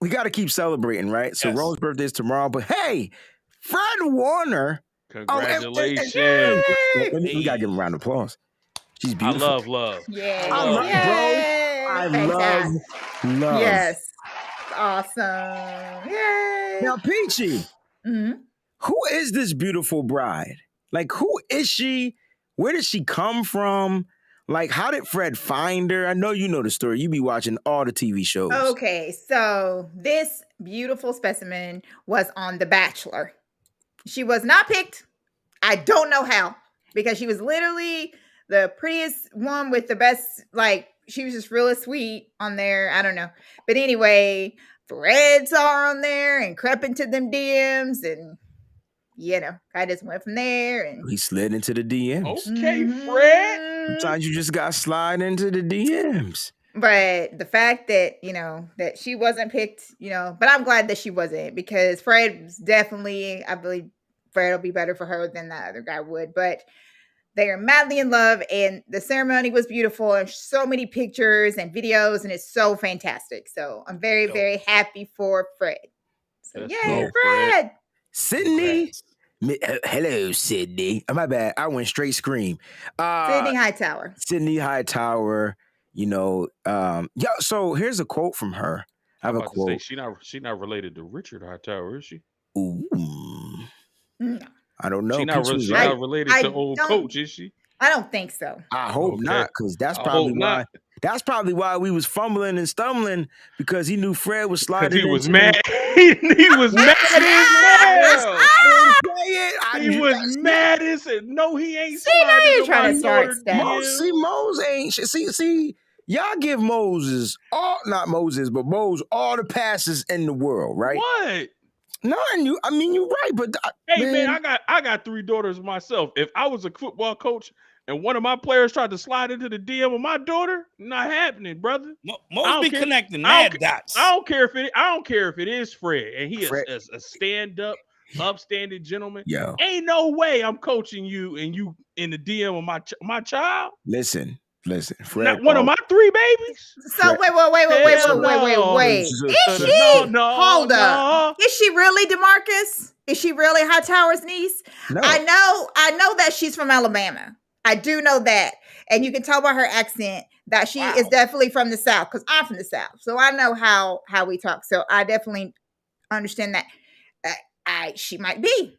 we got to keep celebrating, right? So Yes. Rose's birthday is tomorrow, but hey, Fred Warner. Congratulations. We got to give him a round of applause. She's I beautiful. love. Yeah. I love, Yay. bro. I Fantastic. love. Yes. Awesome. Yay. Now, Peachy, Mhm. who is this beautiful bride? Like, who is she? Where did she come from? Like, how did Fred find her? I know you know the story. You be watching all the TV shows. Okay, so this beautiful specimen was on The Bachelor. She was not picked. I don't know how, because she was literally the prettiest one with the best, like, she was just really sweet on there. I don't know. But anyway, Fred saw her on there and crept into them DMs, and, you know, I just went from there. And He slid into the DMs. Okay, Fred. Sometimes you just got to slide into the DMs. But the fact that, you know, that she wasn't picked, you know, but I'm glad that she wasn't, because Fred was definitely, I believe Fred will be better for her than that other guy would. But they are madly in love, and the ceremony was beautiful, and so many pictures and videos, and it's so fantastic. So I'm very, very happy for Fred. So Let's yay, go, Fred. Fred. Sydney. Hello, Sydney. My bad. I went straight scream. Sydney Hightower. Sydney Hightower. You know, yeah. So here's a quote from her. I have a about to say, quote. she not related to Richard Hightower, is she? Ooh. No, I don't know. She not related I to old don't- coach, is she? I don't think so. I hope Okay. not, because that's I probably hope why. not. That's probably why we was fumbling and stumbling, because he knew Fred was Because sliding. he was into mad. he was mad as hell. He was mad as hell. No, he ain't. See, now sliding you're to trying my to start daughter stuff. DM. See, Mose ain't. See, y'all give Moses not Moses, but Mose all the passes in the world, right? What? No, and you're right, but Hey man, I got 3 daughters myself. If I was a football coach and one of my players tried to slide into the DM of my daughter, not happening, brother. Most be connecting I mad don't, dots. I don't care if it is Fred, and he Fred. is a stand-up, upstanding gentleman. Yo, Ain't no way I'm coaching you and you in the DM of my child. listen, Fred. Not one of my 3 babies. So wait. Hell Is no. she? No, Hold up. Is she really DeMarcus? Is she really Hightower's niece? No. I know that she's from Alabama. I do know that. And you can tell by her accent that she is definitely from the South, because I'm from the South. So I know how we talk. So I definitely understand that she might be.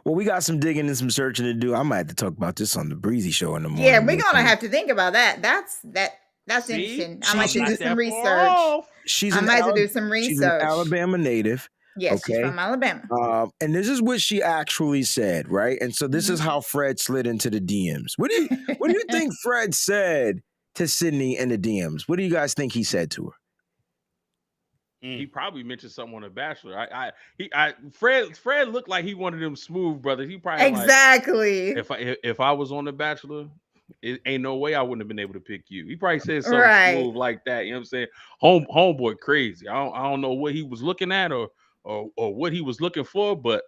Well, we got some digging and some searching to do. I might have to talk about this on the Breezy Show in the morning. Yeah, we're gonna have to think about that. That's interesting. I might have to do some research. I might have to do some research. She's an Alabama native. Yes, okay? she's from Alabama. And this is what she actually said, right? And so this is how Fred slid into the DMs. What do you think Fred said to Sydney in the DMs? What do you guys think he said to her? He probably mentioned something on The Bachelor. Fred looked like he wanted them smooth brothers. He probably exactly. Like, if I was on The Bachelor, it ain't no way I wouldn't have been able to pick you. He probably said something smooth like that. You know what I'm saying? Homeboy crazy. I don't know what he was looking at or what he was looking for, but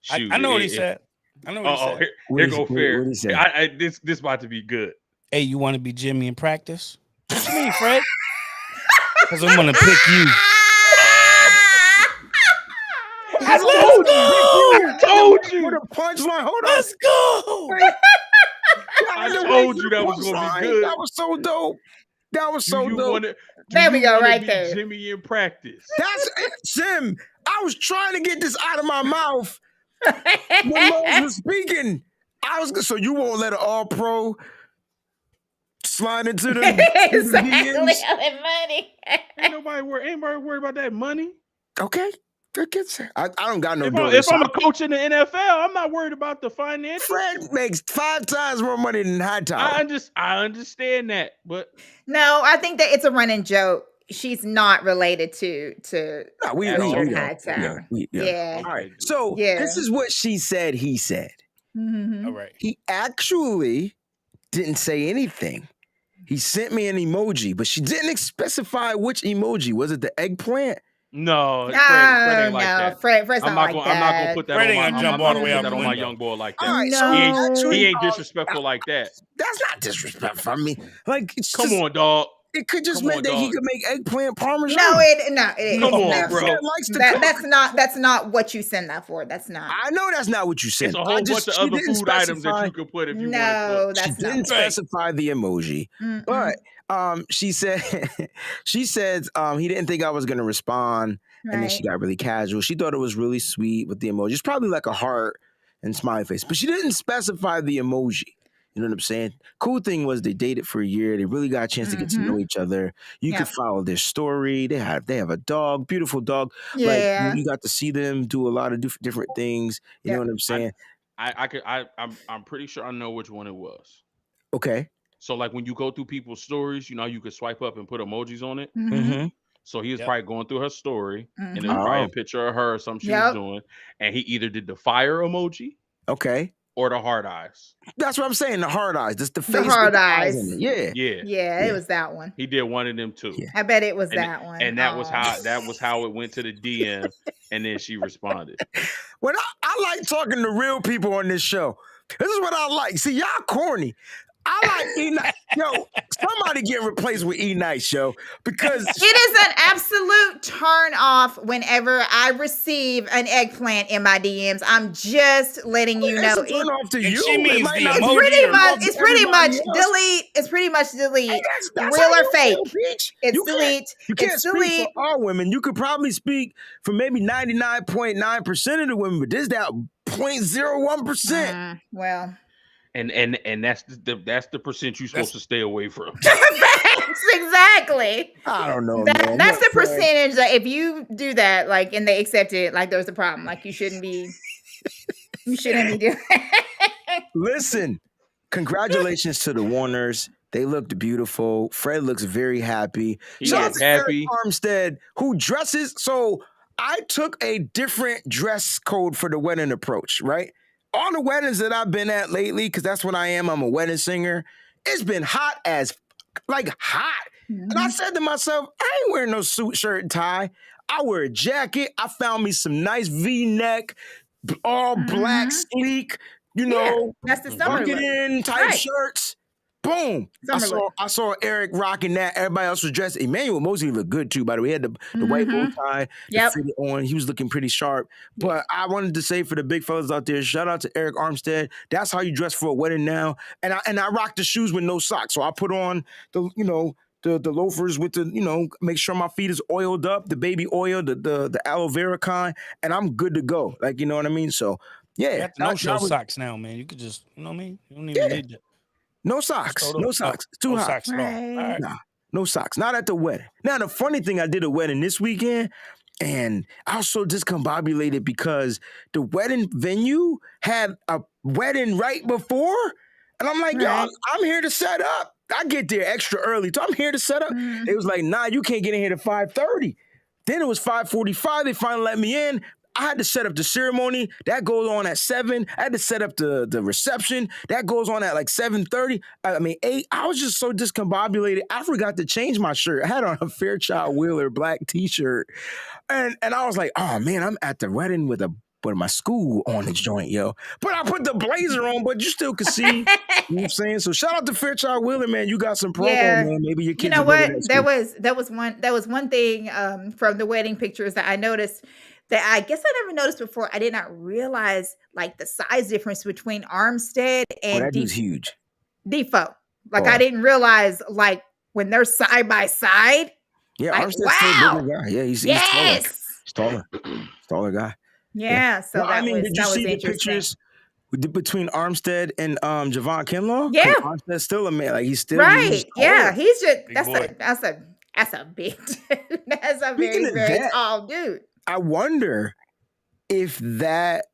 shoot, I know what he said. I know what he said. Here go Fair. What he said? This about to be good. Hey, you want to be Jimmy in practice? What you mean, Fred? Because I'm gonna pick you. I told you. Put a punchline. Hold on. Let's go. I told you that was gonna be good. That was so dope. That was so dope. There we go, right there. Jimmy in practice. That's Sim. I was trying to get this out of my mouth when Mose was speaking. So you won't let an all-pro slide into the exactly. DMs? Ain't nobody worried about that money. Okay. I don't got no if I'm a coach in the NFL, I'm not worried about the finances. Fred makes 5 times more money than Hightower. I understand that, but no, I think that it's a running joke. she's not related to No, we At all. Richard know. Hightower. Yeah. Yeah. All right. Okay. So Yeah. this is what she said. He said Mhm. All right. he actually didn't say anything. He sent me an emoji, but she didn't specify which emoji. Was it the eggplant? No, No, Fred ain't like no, that. Fred's I'm not not like gonna. I'm not gonna that. put that Fred on ain't my. gonna I'm jump not all gonna the way put out that the on my window. young boy like All that. right. So He ain't. actually, He ain't disrespectful like that. that's not disrespectful. I mean, like, it's Come just, on, dog. it could just Come mean on, that he dog. could make eggplant parmesan. No, it Come on, Man, bro. Fred likes to That, cook. that's not what you send that for. That's not. I know that's not what you It's said. a whole bunch of She other didn't food items that specify. you could put if you wanted No, to. She that's not. didn't Right. specify the emoji, Mm-mm. but she said she said he didn't think I was gonna respond, and then she Right. got really casual. She thought it was really sweet with the emoji. It's probably like a heart and smiley face, but she didn't specify the emoji. You know what I'm saying? Cool thing was they dated for a year. They really got a chance to get to know each other. You could Yep. follow their story. They have a dog, beautiful dog. Like Yeah. you got to see them do a lot of different things. You know Yep. what I'm saying? I'm pretty sure I know which one it was. Okay. So like when you go through people's stories, you know, you could swipe up and put emojis on it. Mhm. Mm-hmm. So he was Yep. probably going through her story, and Mhm. there's probably Oh. a picture of her or something she was Yep. doing, and he either did the fire emoji Okay. or the heart eyes. That's what I'm saying. The hard eyes. Just the face The with hard the eyes. in it. Yeah. Yeah, Yeah, it Yeah. was that one. he did one of them too. Yeah. I bet it was And that one. and that was Aw. how it went to the DM, and then she responded. When I like talking to real people on this show. This is what I like. See, y'all corny. I like E Nice. Yo, somebody get replaced with E Nice, yo. Because It is an absolute turn off whenever I receive an eggplant in my DMs. I'm just letting you know. it's a turn off to And you. she It means might the not be emoji Pretty or much, to it's pretty much everybody else. delete. It's pretty much delete. Hey, that's Real how or you fake. feel, Peach. It's You can't- delete. You can't It's speak delete. for all women. You could probably speak for maybe 99.9% of the women, but there's that 0.01%. Well, And that's the percent you're supposed to stay away from. thanks, exactly. I don't know, That, man. that's Look, the percentage that if you do that, like, and they accept it, like, there's a problem. Like, you shouldn't be doing. Listen, congratulations to the Warners. They looked beautiful. Fred looks very happy. He Shout out looked to Eric happy. Armstead, who dresses. So I took a different dress code for the wedding approach, right? All the weddings that I've been at lately, because that's what I am. I'm a wedding singer. It's been hot as, like hot. And I said to myself, I ain't wearing no suit, shirt, and tie. I wear a jacket. I found me some nice V-neck, all black, sleek, you know, That's the summer bucket look. in type Right. shirts. Boom. Summer look. I saw Eric rocking that. Everybody else was dressed. Emmanuel Mosley looked good too, by the way. He had the white bow tie, Yep. the fitted on. He was looking pretty sharp. But I wanted to say for the big fellas out there, shout out to Eric Armstead. That's how you dress for a wedding now. And I rock the shoes with no socks. So I put on the loafers with the, make sure my feet is oiled up, the baby oil, the aloe vera kind, and I'm good to go. Like, you know what I mean? So You yeah. got the no-show socks now, man. You could just, you know what I mean? You don't even need that. No socks. Just throw No those- socks. It's too no hot. socks at all. Right. All right. Nah, no socks. Not at the wedding. Now, the funny thing, I did a wedding this weekend, and I was so discombobulated because the wedding venue had a wedding right before. And I'm like, Right. yo, I'm here to set up. I get there extra early, so I'm here to set up. It was like, nah, you can't get in here at 5:30. Then it was 5:45. They finally let me in. I had to set up the ceremony. That goes on at 7. I had to set up the reception. That goes on at like 7:30. 8. I was just so discombobulated. I forgot to change my shirt. I had on a Fairchild Wheeler black t-shirt. And I was like, oh man, I'm at the wedding with my school on the joint, yo. But I put the blazer on, but you still could see. You know what I'm saying? So shout out to Fairchild Wheeler, man. You got some promo, Yeah. man. Maybe your kids You know will go to what? that That school. was one thing from the wedding pictures that I noticed that I guess I never noticed before. I did not realize like the size difference between Armstead Oh, and that dude's huge. Defoe. Like Oh. I didn't realize like when they're side by side. Yeah, Like, Armstead's still a wow. bigger guy. Yeah, he's taller. Yes. He's taller. Taller guy. Yeah. So Well, that did you was see the interesting. pictures between Armstead and Javon Kinlaw? 'Cause Yeah. Armstead's still a man. Like he's still Right. Yeah. taller. He's just Big that's boy. a big dude. That's a Speaking very, of very that- tall dude. I wonder if that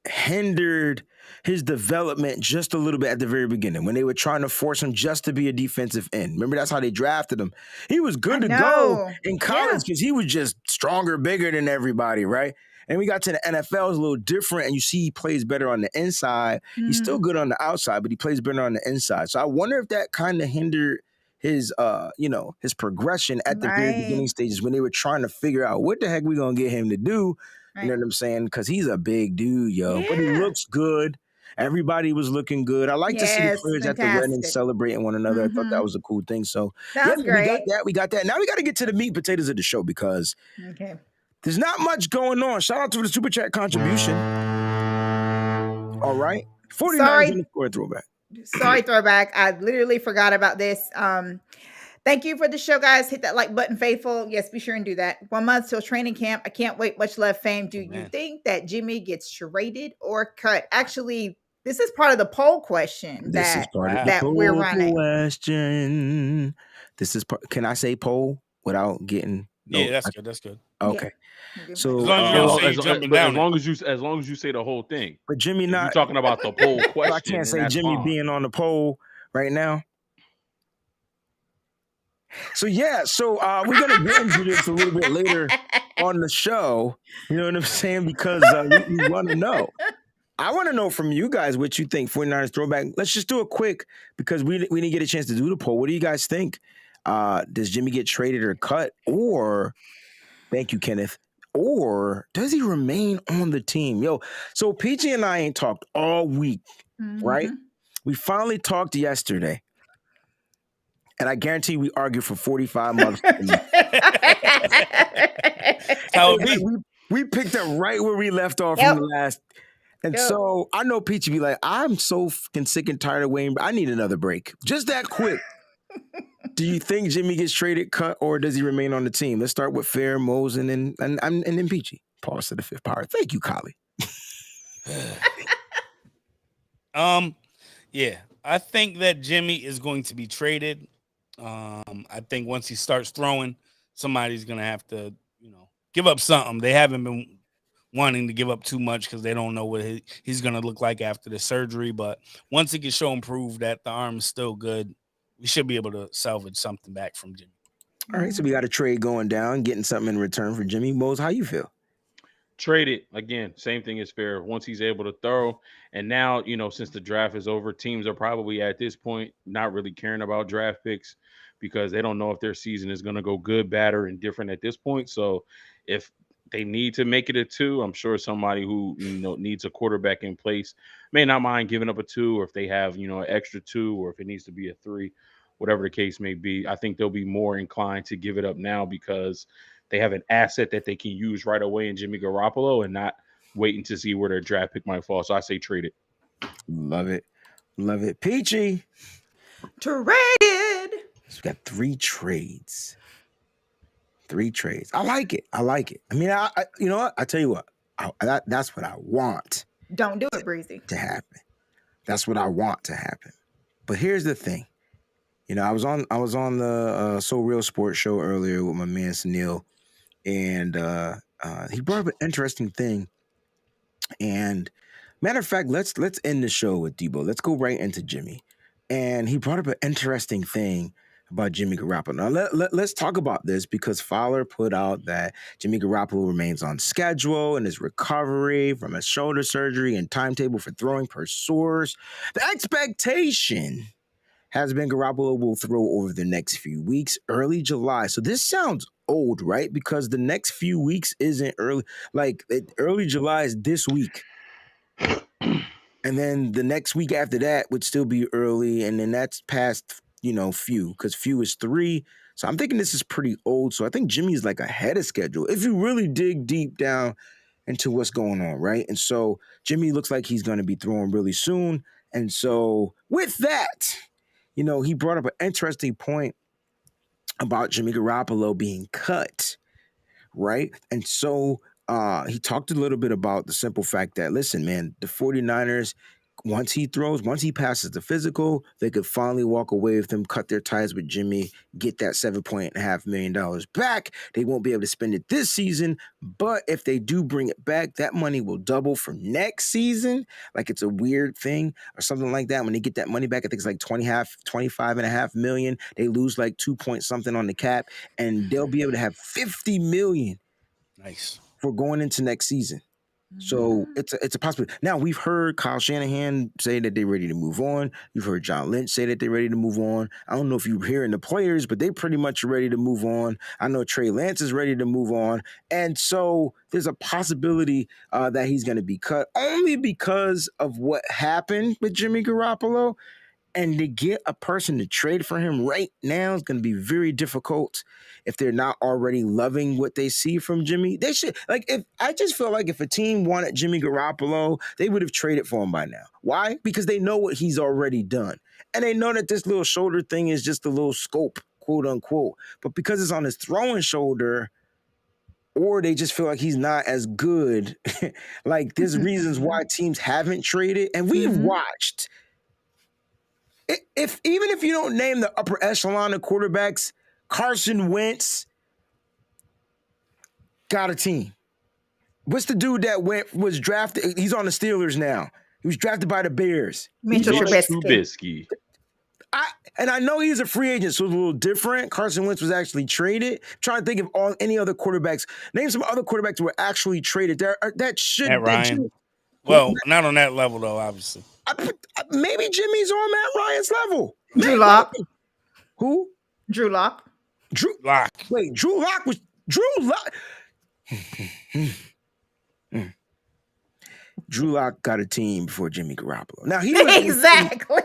hindered his development just a little bit at the very beginning when they were trying to force him just to be a defensive end. Remember, that's how they drafted him. He was good to go in college because he was just stronger, bigger than everybody, right? And we got to the NFL, it's a little different, and you see he plays better on the inside. He's still good on the outside, but he plays better on the inside. So I wonder if that kind of hindered his his progression at the very beginning stages when they were trying to figure out what the heck we gonna get him to do. You know what I'm saying? Because he's a big dude, yo. But he looks good. Everybody was looking good. I like to see the players at the wedding celebrating one another. I thought that was a cool thing. So that was great. We got that. Now we got to get to the meat and potatoes of the show because there's not much going on. Shout out to the Super Chat contribution. All right. 49 in the score throwback. Sorry, throwback. I literally forgot about this. Thank you for the show, guys. Hit that like button, faithful. Yes, be sure and do that. 1 month till training camp. I can't wait. Much love, fame. Do you think that Jimmy gets traded or cut? Actually, this is part of the poll question that we're running. Question. This is can I say poll without getting? Yeah, that's good. That's good. Okay. Yeah. So as long as you say the whole thing. But Jimmy, not talking about the poll question. I can't say Jimmy being on the poll right now. So we're gonna get into this a little bit later on the show. You know what I'm saying? Because we want to know. I want to know from you guys what you think 49ers throwback. Let's just do it quick because we didn't get a chance to do the poll. What do you guys think? Does Jimmy get traded or cut? Or thank you, Kenneth. Or does he remain on the team? Yo, so Peachy and I ain't talked all week, right? We finally talked yesterday. And I guarantee we argued for 45 months. We picked up right where we left off from the last. And so I know Peachy be like, I'm so fucking sick and tired of waiting. I need another break. Just that quick. Do you think Jimmy gets traded, cut, or does he remain on the team? Let's start with Fair, Mose, and then Peachy. Pause to the fifth power. Thank you, Collie. Yeah, I think that Jimmy is going to be traded. I think once he starts throwing, somebody's gonna have to, give up something. They haven't been wanting to give up too much because they don't know what he's gonna look like after the surgery. But once he can show and prove that the arm is still good, we should be able to salvage something back from Jimmy. All right, so we got a trade going down, getting something in return for Jimmy. Mose, how you feel? Trade it again. Same thing is fair. Once he's able to throw, and now since the draft is over, teams are probably at this point not really caring about draft picks because they don't know if their season is going to go good, bad, or indifferent at this point. So if they need to make it a 2, I'm sure somebody who needs a quarterback in place may not mind giving up a 2, or if they have an extra 2, or if it needs to be a 3, whatever the case may be. I think they'll be more inclined to give it up now because they have an asset that they can use right away in Jimmy Garoppolo and not waiting to see where their draft pick might fall. So I say trade it. Love it. Love it. Peachy. Traded. So we got 3 trades. 3 trades. I like it. I mean, I you know what? I tell you what. That's what I want. Don't do it, Breezy. To happen. That's what I want to happen. But here's the thing. I was on the So Real Sports show earlier with my man Sunil, and he brought up an interesting thing. And matter of fact, let's end the show with Debo. Let's go right into Jimmy. And he brought up an interesting thing about Jimmy Garoppolo. Now let's talk about this because Fowler put out that Jimmy Garoppolo remains on schedule in his recovery from a shoulder surgery and timetable for throwing per source. The expectation has been Garoppolo will throw over the next few weeks, early July. So this sounds old, right? Because the next few weeks isn't early. Early July is this week. And then the next week after that would still be early. And then that's past, few, because few is 3. So I'm thinking this is pretty old. So I think Jimmy's like ahead of schedule. If you really dig deep down into what's going on, right? And so Jimmy looks like he's going to be throwing really soon. And so with that, he brought up an interesting point about Jimmy Garoppolo being cut, right? And so he talked a little bit about the simple fact that, listen, man, the 49ers once he passes the physical, they could finally walk away with him, cut their ties with Jimmy, get that $7.5 million back. They won't be able to spend it this season, but if they do bring it back, that money will double for next season. Like it's a weird thing or something like that. When they get that money back, I think it's like 25.5 million. They lose like 2 point something on the cap, and they'll be able to have 50 million. Nice. For going into next season. So it's a possibility. Now, we've heard Kyle Shanahan say that they're ready to move on. You've heard John Lynch say that they're ready to move on. I don't know if you're hearing the players, but they pretty much are ready to move on. I know Trey Lance is ready to move on. And so there's a possibility that he's going to be cut only because of what happened with Jimmy Garoppolo. And to get a person to trade for him right now is going to be very difficult if they're not already loving what they see from Jimmy. They should, I just feel like if a team wanted Jimmy Garoppolo, they would have traded for him by now. Why? Because they know what he's already done. And they know that this little shoulder thing is just a little scope, quote unquote. But because it's on his throwing shoulder, or they just feel like he's not as good, like there's reasons why teams haven't traded. And we've watched. Even if you don't name the upper echelon of quarterbacks, Carson Wentz got a team. What's the dude that was drafted? He's on the Steelers now. He was drafted by the Bears. Mitchell Trubisky. I know he's a free agent, so it's a little different. Carson Wentz was actually traded. I'm trying to think of any other quarterbacks. Name some other quarterbacks that were actually traded. That should Matt Ryan. Well, not on that level though, obviously. Maybe Jimmy's on Matt Ryan's level. Drew Lock. Who? Drew Lock. Drew Lock. Wait, Drew Lock. Drew Lock got a team before Jimmy Garoppolo. Now he was he was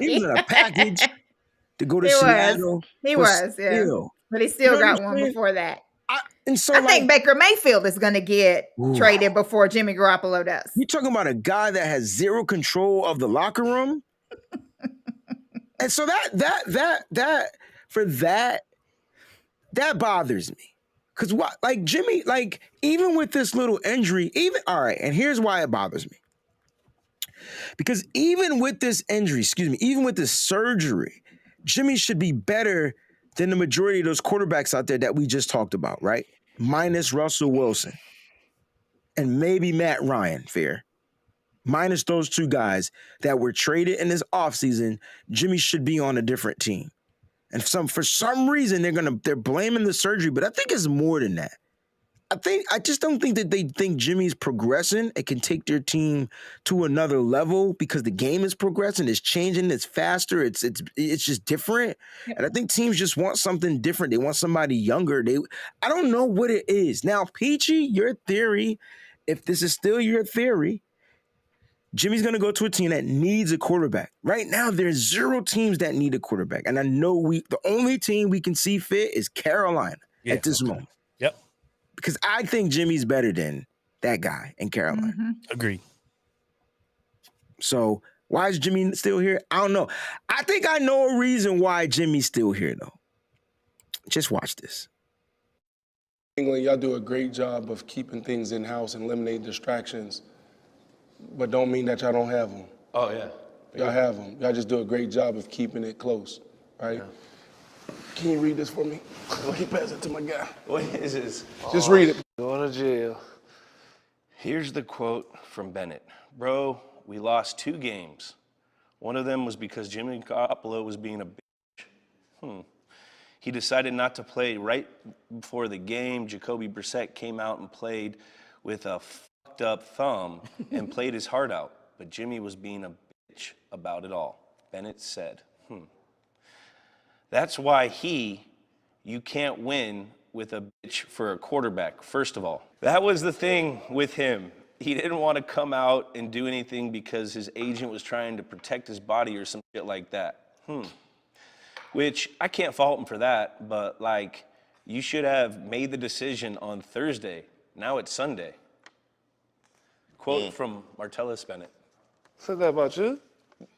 in a package to go to Seattle. He was, but he still got one before that. I think Baker Mayfield is going to get traded before Jimmy Garoppolo does. You're talking about a guy that has zero control of the locker room, and so that bothers me. Because what, like Jimmy, like even with this little injury, all right, and here's why it bothers me. Because even with this injury, even with this surgery, Jimmy should be better than the majority of those quarterbacks out there that we just talked about, right? Minus Russell Wilson and maybe Matt Ryan, fair. Minus those two guys that were traded in this offseason, Jimmy should be on a different team. And for some reason they're blaming the surgery, but I think it's more than that. I just don't think that they think Jimmy's progressing and can take their team to another level because the game is progressing, it's changing, it's faster, it's just different. And I think teams just want something different. They want somebody younger. I don't know what it is. Now, Peachy, your theory, if this is still your theory, Jimmy's going to go to a team that needs a quarterback. Right now, there's 0 teams that need a quarterback. And I know the only team we can see fit is Carolina at this moment. Yep. Because I think Jimmy's better than that guy in Carolina. Agreed. So why is Jimmy still here? I don't know. I think I know a reason why Jimmy's still here, though. Just watch this. England, y'all do a great job of keeping things in-house and eliminating distractions, but don't mean that y'all don't have them. Oh, yeah. Y'all have them. Y'all just do a great job of keeping it close, right? Yeah. Can you read this for me? Let me pass it to my guy. What is this? Just read it. Going to jail. Here's the quote from Bennett. Bro, we lost 2 games. One of them was because Jimmy Garoppolo was being a bitch. He decided not to play right before the game. Jacoby Brissett came out and played with a fucked up thumb and played his heart out. But Jimmy was being a bitch about it all. Bennett said, That's why you can't win with a bitch for a quarterback, first of all. That was the thing with him. He didn't want to come out and do anything because his agent was trying to protect his body or some shit like that. Which I can't fault him for that, but like, you should have made the decision on Thursday. Now it's Sunday. Quote from Martellus Bennett. Said that about you?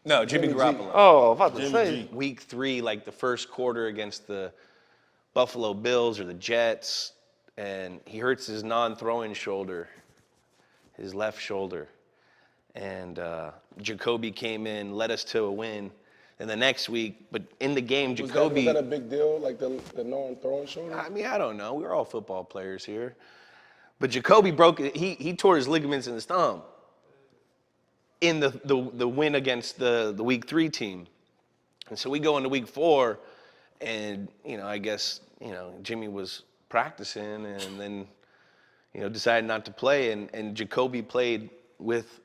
No, Jimmy Garoppolo. Oh, about to say. Week 3, like the first quarter against the Buffalo Bills or the Jets, and he hurts his non-throwing shoulder, his left shoulder. and Jacoby came in, led us to a win. And the next week, but in the game, Jacoby. Was that a big deal, like the no throwing shoulder? I mean, I don't know. We're all football players here. But Jacoby broke it. He tore his ligaments in his thumb in the win against the week 3 team. And so we go into week 4, and, I guess, Jimmy was practicing and then, decided not to play. And Jacoby played with,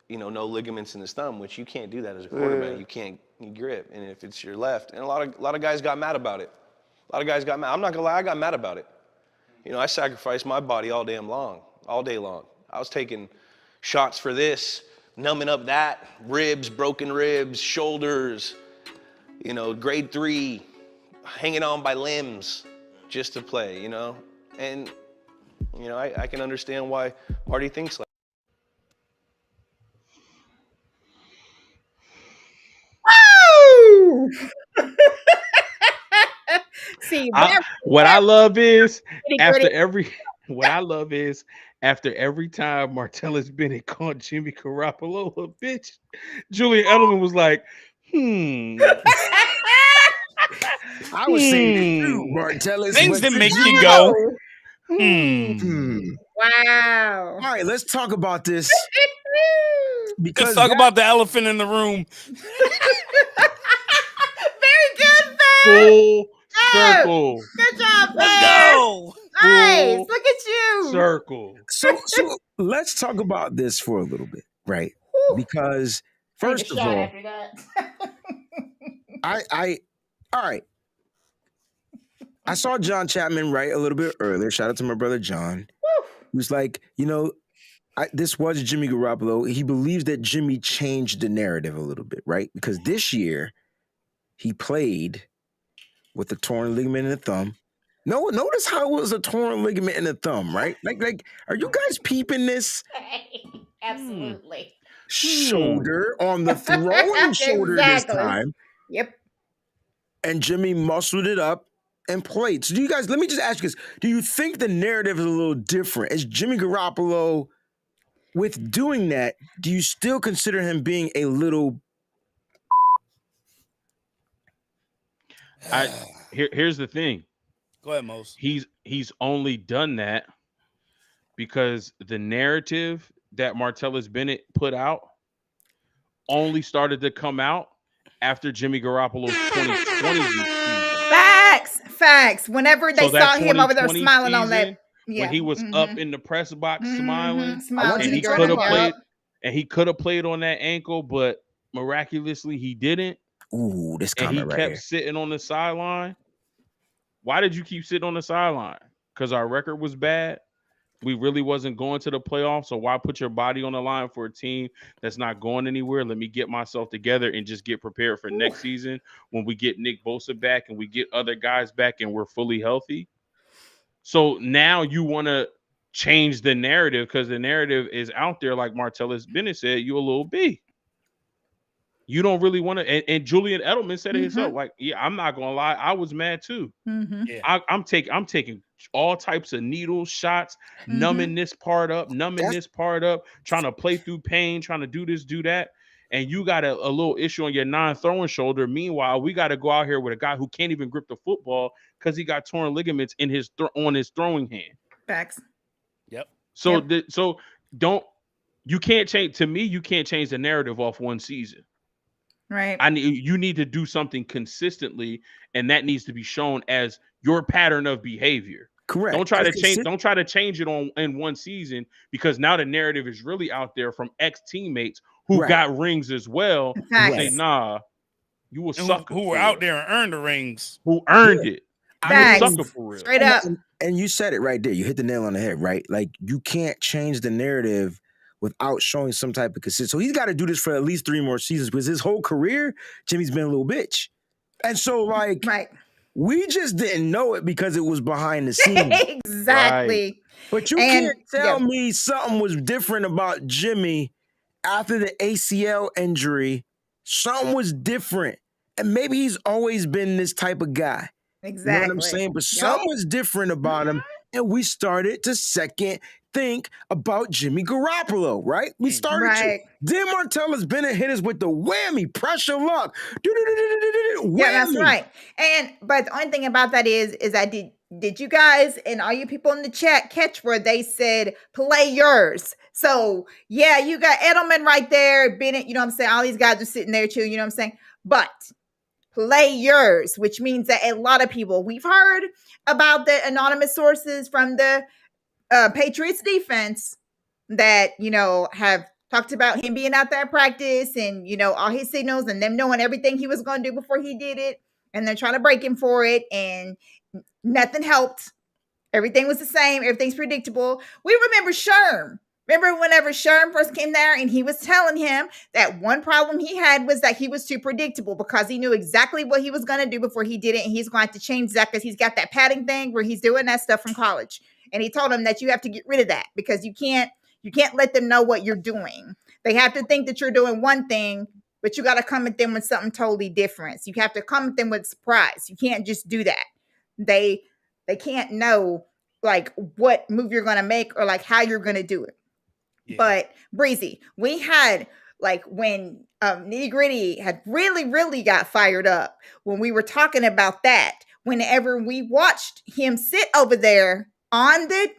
no ligaments in his thumb, which you can't do that as a quarterback. You can't grip. And if it's your left, and a lot of guys got mad about it. A lot of guys got mad. I'm not gonna lie, I got mad about it. I sacrificed my body all day long. I was taking shots for this, numbing up that, ribs, broken ribs, shoulders, grade 3, hanging on by limbs just to play, And, I can understand why Marty thinks like. Woo! See, what I love is after every time Martellus Bennett called Jimmy Garoppolo a bitch, Julian Edelman was like, I was saying too, Martellus. Things that make you go, Wow. All right, let's talk about this. Let's talk about the elephant in the room. Very good, Fab. Full circle. Good job, Fab. Let's go. Nice. Look at you. Circle. So let's talk about this for a little bit, right? Because first of all, all right. I saw John Chapman write a little bit earlier. Shout out to my brother John. He was like, this was Jimmy Garoppolo. He believes that Jimmy changed the narrative a little bit, right? Because this year he played with a torn ligament in the thumb. No, notice how it was a torn ligament in the thumb, right? Like, are you guys peeping this? Absolutely. Shoulder on the throwing shoulder this time. Yep. And Jimmy muscled it up and played. So let me just ask you this. Do you think the narrative is a little different? Is Jimmy Garoppolo, with doing that, do you still consider him being a little... Here's the thing. Go ahead, Mose. He's only done that because the narrative that Martellus Bennett put out only started to come out after Jimmy Garoppolo's 2020 season. Facts. Whenever they saw him over there smiling on that, when he was up in the press box smiling, and he could have played, and he could have played on that ankle, but miraculously he didn't. Ooh, this comment and he kept sitting on the sideline. Why did you keep sitting on the sideline? Because our record was bad. We really wasn't going to the playoffs. So why put your body on the line for a team that's not going anywhere? Let me get myself together and just get prepared for next season when we get Nick Bosa back and we get other guys back and we're fully healthy. So now you want to change the narrative because the narrative is out there. Like Martellus Bennett said, you a little B. You don't really want to, and Julian Edelman said it himself. Like, yeah, I'm not gonna lie, I was mad too. Yeah. I'm taking all types of needles, shots, numbing this part up, trying to play through pain, trying to do this, do that. And you got a little issue on your non-throwing shoulder. Meanwhile, we got to go out here with a guy who can't even grip the football because he got torn ligaments in on his throwing hand. Facts. Yep. So you can't change. To me, you can't change the narrative off one season. Right. You need to do something consistently, and that needs to be shown as your pattern of behavior. Correct. Don't try to change it in one season because now the narrative is really out there from ex-teammates who got rings as well. Say, nah, you a sucker. Who were out there and earned the rings. Who earned it. Facts. You a sucker for real. Straight up. And you said it right there. You hit the nail on the head, right? Like, you can't change the narrative without showing some type of consistency. So he's got to do this for at least 3 more seasons because his whole career, Jimmy's been a little bitch. And so, like, we just didn't know it because it was behind the scenes. Exactly. Right. But you can't tell me something was different about Jimmy after the ACL injury. Something was different. And maybe he's always been this type of guy. Exactly. You know what I'm saying? But something was different about him. And we started to second think about Jimmy Garoppolo, right? We started Right. Then Martellus Bennett hit us with the whammy, pressure luck. Whammy. Yeah, that's right. But the only thing about that is that did you guys and all you people in the chat catch where they said play yours? So yeah, you got Edelman right there, Bennett, you know what I'm saying? All these guys are sitting there too, you know what I'm saying? But play yours, which means that a lot of people, we've heard about the anonymous sources from the Patriots defense that, have talked about him being out there at practice and, all his signals and them knowing everything he was going to do before he did it. And they're trying to break him for it. And nothing helped. Everything was the same. Everything's predictable. We remember Sherm. Remember whenever Sherm first came there and he was telling him that one problem he had was that he was too predictable because he knew exactly what he was going to do before he did it. And he's going to change that because he's got that padding thing where he's doing that stuff from college. And he told him that you have to get rid of that because you can't let them know what you're doing. They have to think that you're doing one thing, but you got to come at them with something totally different. So you have to come at them with surprise. You can't just do that. They can't know like what move you're going to make or like how you're going to do it. Yeah. But Breezy, we had like when Nitty Gritty had really, really got fired up when we were talking about that. Whenever we watched him sit over there on the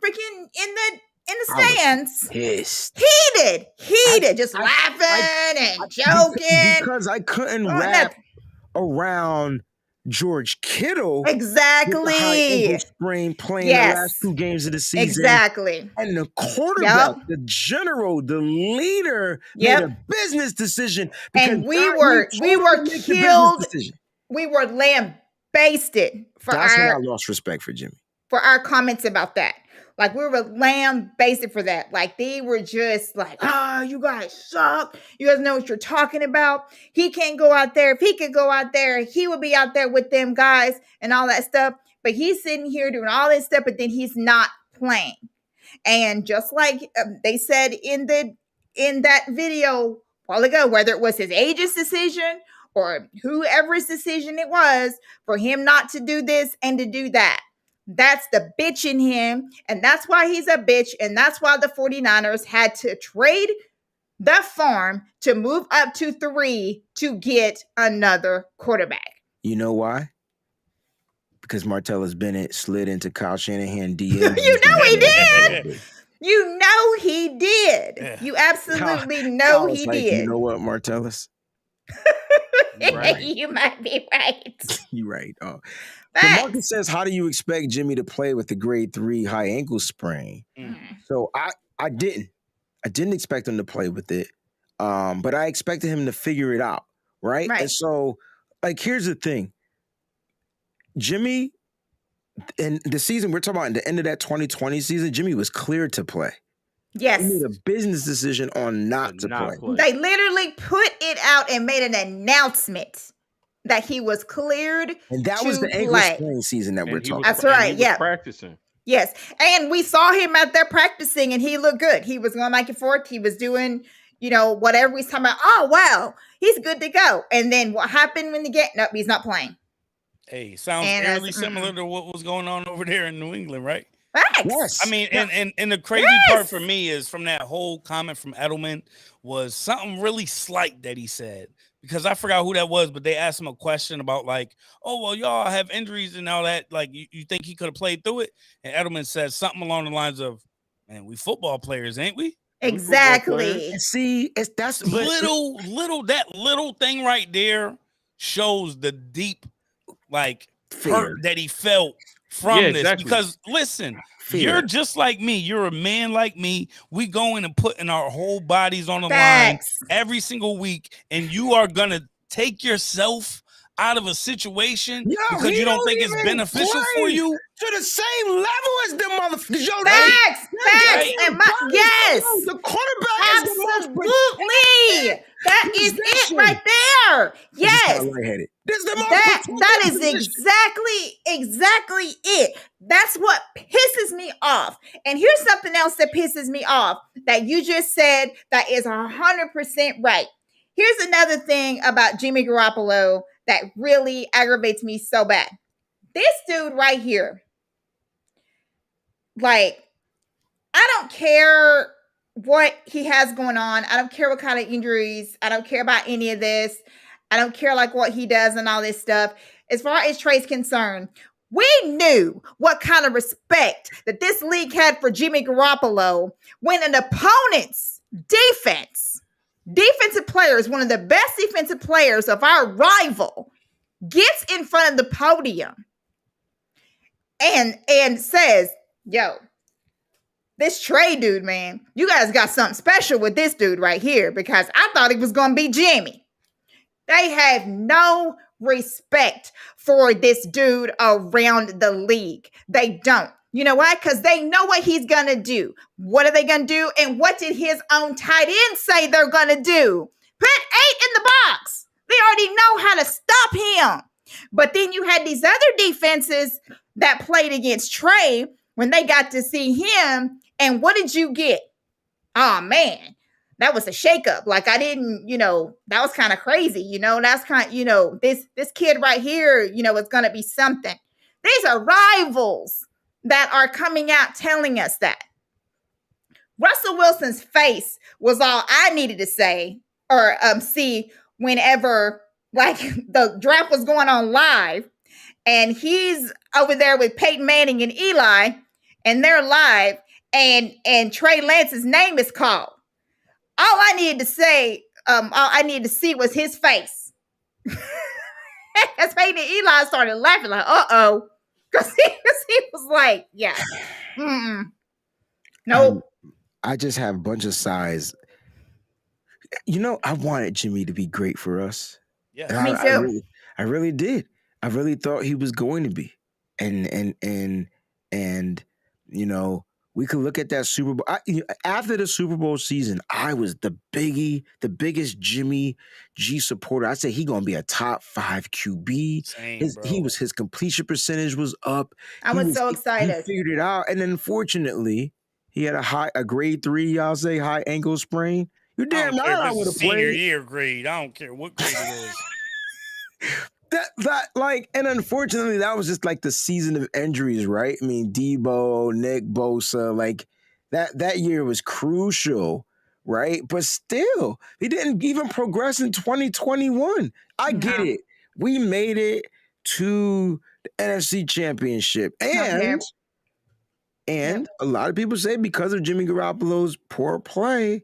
freaking in the stands, heated, just laughing and joking because I couldn't wrap around George Kittle exactly with the high ankle sprain playing the last 2 games of the season. Exactly. And the quarterback, the general, the leader made a business decision. And we were killed. We were lambasted for That's when I lost respect for Jimmy. For our comments about that. Like we were lambasted for that. Like they were just like, you guys suck. You guys know what you're talking about. He can't go out there. If he could go out there, he would be out there with them guys and all that stuff. But he's sitting here doing all this stuff, but then he's not playing. And just like they said in that video a while ago, whether it was his agent's decision or whoever's decision it was for him not to do this and to do that. That's the bitch in him. And that's why he's a bitch. And that's why the 49ers had to trade the farm to move up to 3 to get another quarterback. You know why? Because Martellus Bennett slid into Kyle Shanahan DM. You know he did. You know he did. Yeah. You absolutely know he did. You know what, Martellus? Right. You might be right. You're right. Oh. So Marcus says, how do you expect Jimmy to play with the grade 3 high ankle sprain? So I didn't expect him to play with it. But I expected him to figure it out. Right. And so like, here's the thing. Jimmy, in the season we're talking about, in the end of that 2020 season, Jimmy was cleared to play. Yes. He made a business decision on not to play. They literally put it out and made an announcement that he was cleared. And that was the ankle sprain season that we're talking about. That's right. Yeah. Practicing. Yes. And we saw him out there practicing and he looked good. He was going back and forth. He was doing, whatever he's talking about. Oh, wow. He's good to go. And then what happened when the game? Nope, he's not playing. Hey, sounds eerily similar to what was going on over there in New England, right? Facts. Yes. I mean, and the crazy part for me is from that whole comment from Edelman was something really slight that he said, because I forgot who that was, but they asked him a question about like, oh, well, y'all have injuries and all that. Like, you think he could have played through it? And Edelman said something along the lines of, man, we football players, ain't we? Exactly. And see, that little thing right there shows the deep hurt that he felt from this. Exactly. Because listen, you're just like me. You're a man like me. We go in and putting our whole bodies on the line every single week, and you are gonna take yourself out of a situation because you don't think it's beneficial for you to the same level as the motherfuckers. Facts. And the quarterback absolutely. That is it right there. Yes. That is exactly it. That's what pisses me off. And here's something else that pisses me off that you just said that is 100% right. Here's another thing about Jimmy Garoppolo that really aggravates me so bad. This dude right here, like, I don't care what he has going on. I don't care what kind of injuries. I don't care about any of this. I don't care like what he does and all this stuff. As far as Trey's concerned, we knew what kind of respect that this league had for Jimmy Garoppolo when an opponent's defensive players, one of the best defensive players of our rival, gets in front of the podium and says, yo, this Trey dude, man, you guys got something special with this dude right here, because I thought it was going to be Jimmy. They have no respect for this dude around the league. They don't. You know why? Because they know what he's going to do. What are they going to do? And what did his own tight end say they're going to do? Put 8 in the box. They already know how to stop him. But then you had these other defenses that played against Trey when they got to see him. And what did you get? Oh, man, that was a shakeup. Like, I didn't, that was kind of crazy. That's kind of, this kid right here, is going to be something. These are rivals that are coming out telling us that. Russell Wilson's face was all I needed to say or see whenever, like, the draft was going on live. And he's over there with Peyton Manning and Eli, and they're live. And Trey Lance's name is called. All I needed to say, all I needed to see was his face. As Peyton and Eli started laughing, like, uh-oh. Because he was like, yeah. Nope. I just have a bunch of sighs. I wanted Jimmy to be great for us. Yeah. Me too. I really did. I really thought he was going to be. And we could look at that Super Bowl. After the Super Bowl season, I was the biggest Jimmy G supporter. I said he gonna be a top 5 QB. His completion percentage was up. I was so excited. He figured it out, and then unfortunately, he had a grade 3. Y'all say high ankle sprain. You damn right I would have played. Senior year grade. I don't care what grade it is. And unfortunately, that was just like the season of injuries, right? I mean, Debo, Nick Bosa, like that year was crucial, right? But still, he didn't even progress in 2021. I get it. We made it to the NFC Championship. And a lot of people say because of Jimmy Garoppolo's poor play,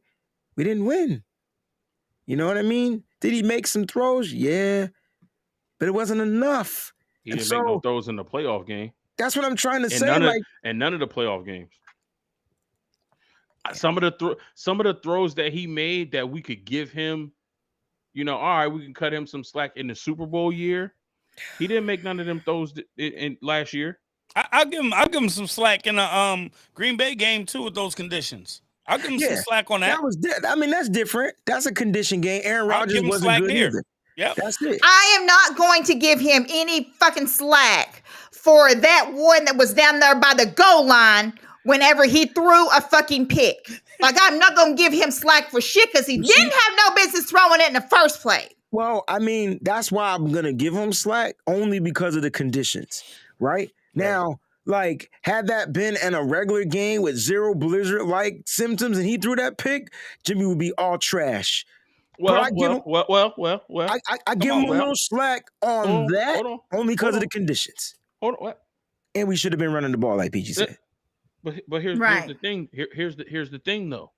we didn't win. You know what I mean? Did he make some throws? Yeah. But it wasn't enough. He didn't make no throws in the playoff game. That's what I'm trying to say. None of the playoff games. Some of the throws that he made that we could give him, all right, we can cut him some slack in the Super Bowl year. He didn't make none of them throws in last year. I'll give him some slack in the Green Bay game too with those conditions. I'll give him some slack on that. That's different. That's a condition game. Aaron Rodgers wasn't good either. Yep. That's it. I am not going to give him any fucking slack for that one that was down there by the goal line whenever he threw a fucking pick. Like, I'm not going to give him slack for shit because he didn't have no business throwing it in the first place. Well, I mean, that's why I'm going to give him slack, only because of the conditions, right? Now, like, had that been in a regular game with zero blizzard-like symptoms and he threw that pick, Jimmy would be all trash. I give him a little slack on that only because of the conditions. And we should have been running the ball like PG said. But here's the thing. Here's the thing though.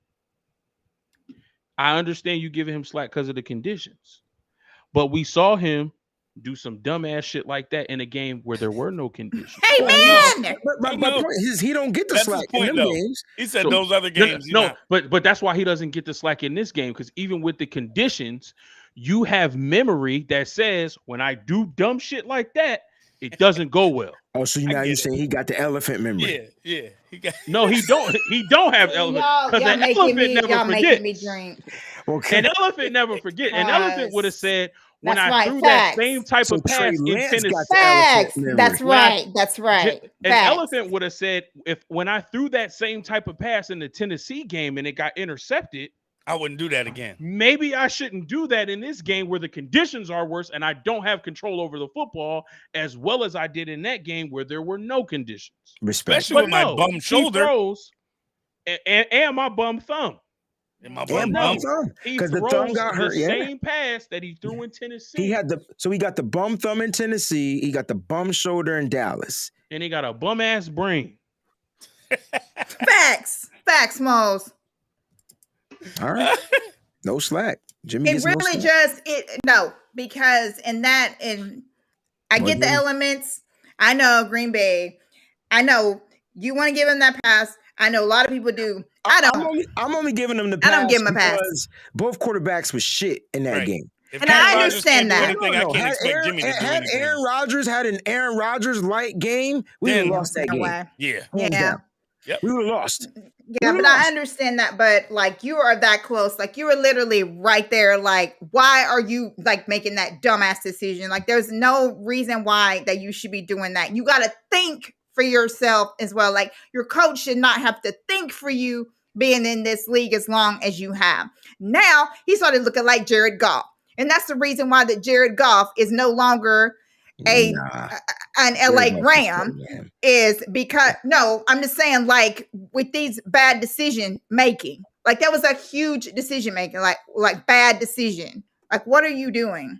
I understand you giving him slack because of the conditions, but we saw him do some dumbass shit like that in a game where there were no conditions. Hey man, but my point is he don't get the slack in them games. He said those other games. But that's why he doesn't get the slack in this game, because even with the conditions, you have memory that says when I do dumb shit like that, it doesn't go well. Oh, so now you're saying he got the elephant memory? Yeah. No, he don't. He don't have elephant because an elephant never forgets. An elephant never forget. An elephant would have said, when I threw that same type of pass in Tennessee. Facts. That's right. An elephant would have said, when I threw that same type of pass in the Tennessee game and it got intercepted, I wouldn't do that again. Maybe I shouldn't do that in this game where the conditions are worse and I don't have control over the football as well as I did in that game where there were no conditions. Respect. Especially with my bum shoulder. and my bum thumb. And my But bum no, thumb. he Because the thumb throws got the hurt. Yeah. same pass that he threw in Tennessee. He got the bum thumb in Tennessee. He got the bum shoulder in Dallas. And he got a bum ass brain. Facts, Smalls. All right. No slack. Jimmy It gets really no slack. because I Boy, get the Jimmy. elements. I know Green Bay. I know you want to give him that pass. I know a lot of people do. I'm only giving him the pass. I don't give him a pass because both quarterbacks was shit in that game. If And Aaron I Rodgers understand can't do that. anything, I can't expect Jimmy to do Had anything. Aaron Rodgers had an Aaron Rodgers light game, we would have Then- lost that No game. way. Yeah. Hands Yeah. down. Yep. We would have lost. Yeah, but I understand that. But like, you are that close. Like, you were literally right there. Like, why are you like making that dumbass decision? Like, there's no reason why that you should be doing that. You got to think for yourself as well. Like, your coach should not have to think for you being in this league as long as you have. Now he started looking like Jared Goff, and that's the reason why that Jared Goff is no longer an LA Ram. Is because I'm just saying, like, with these bad decision making, like that was a huge decision making, like bad decision. Like, what are you doing?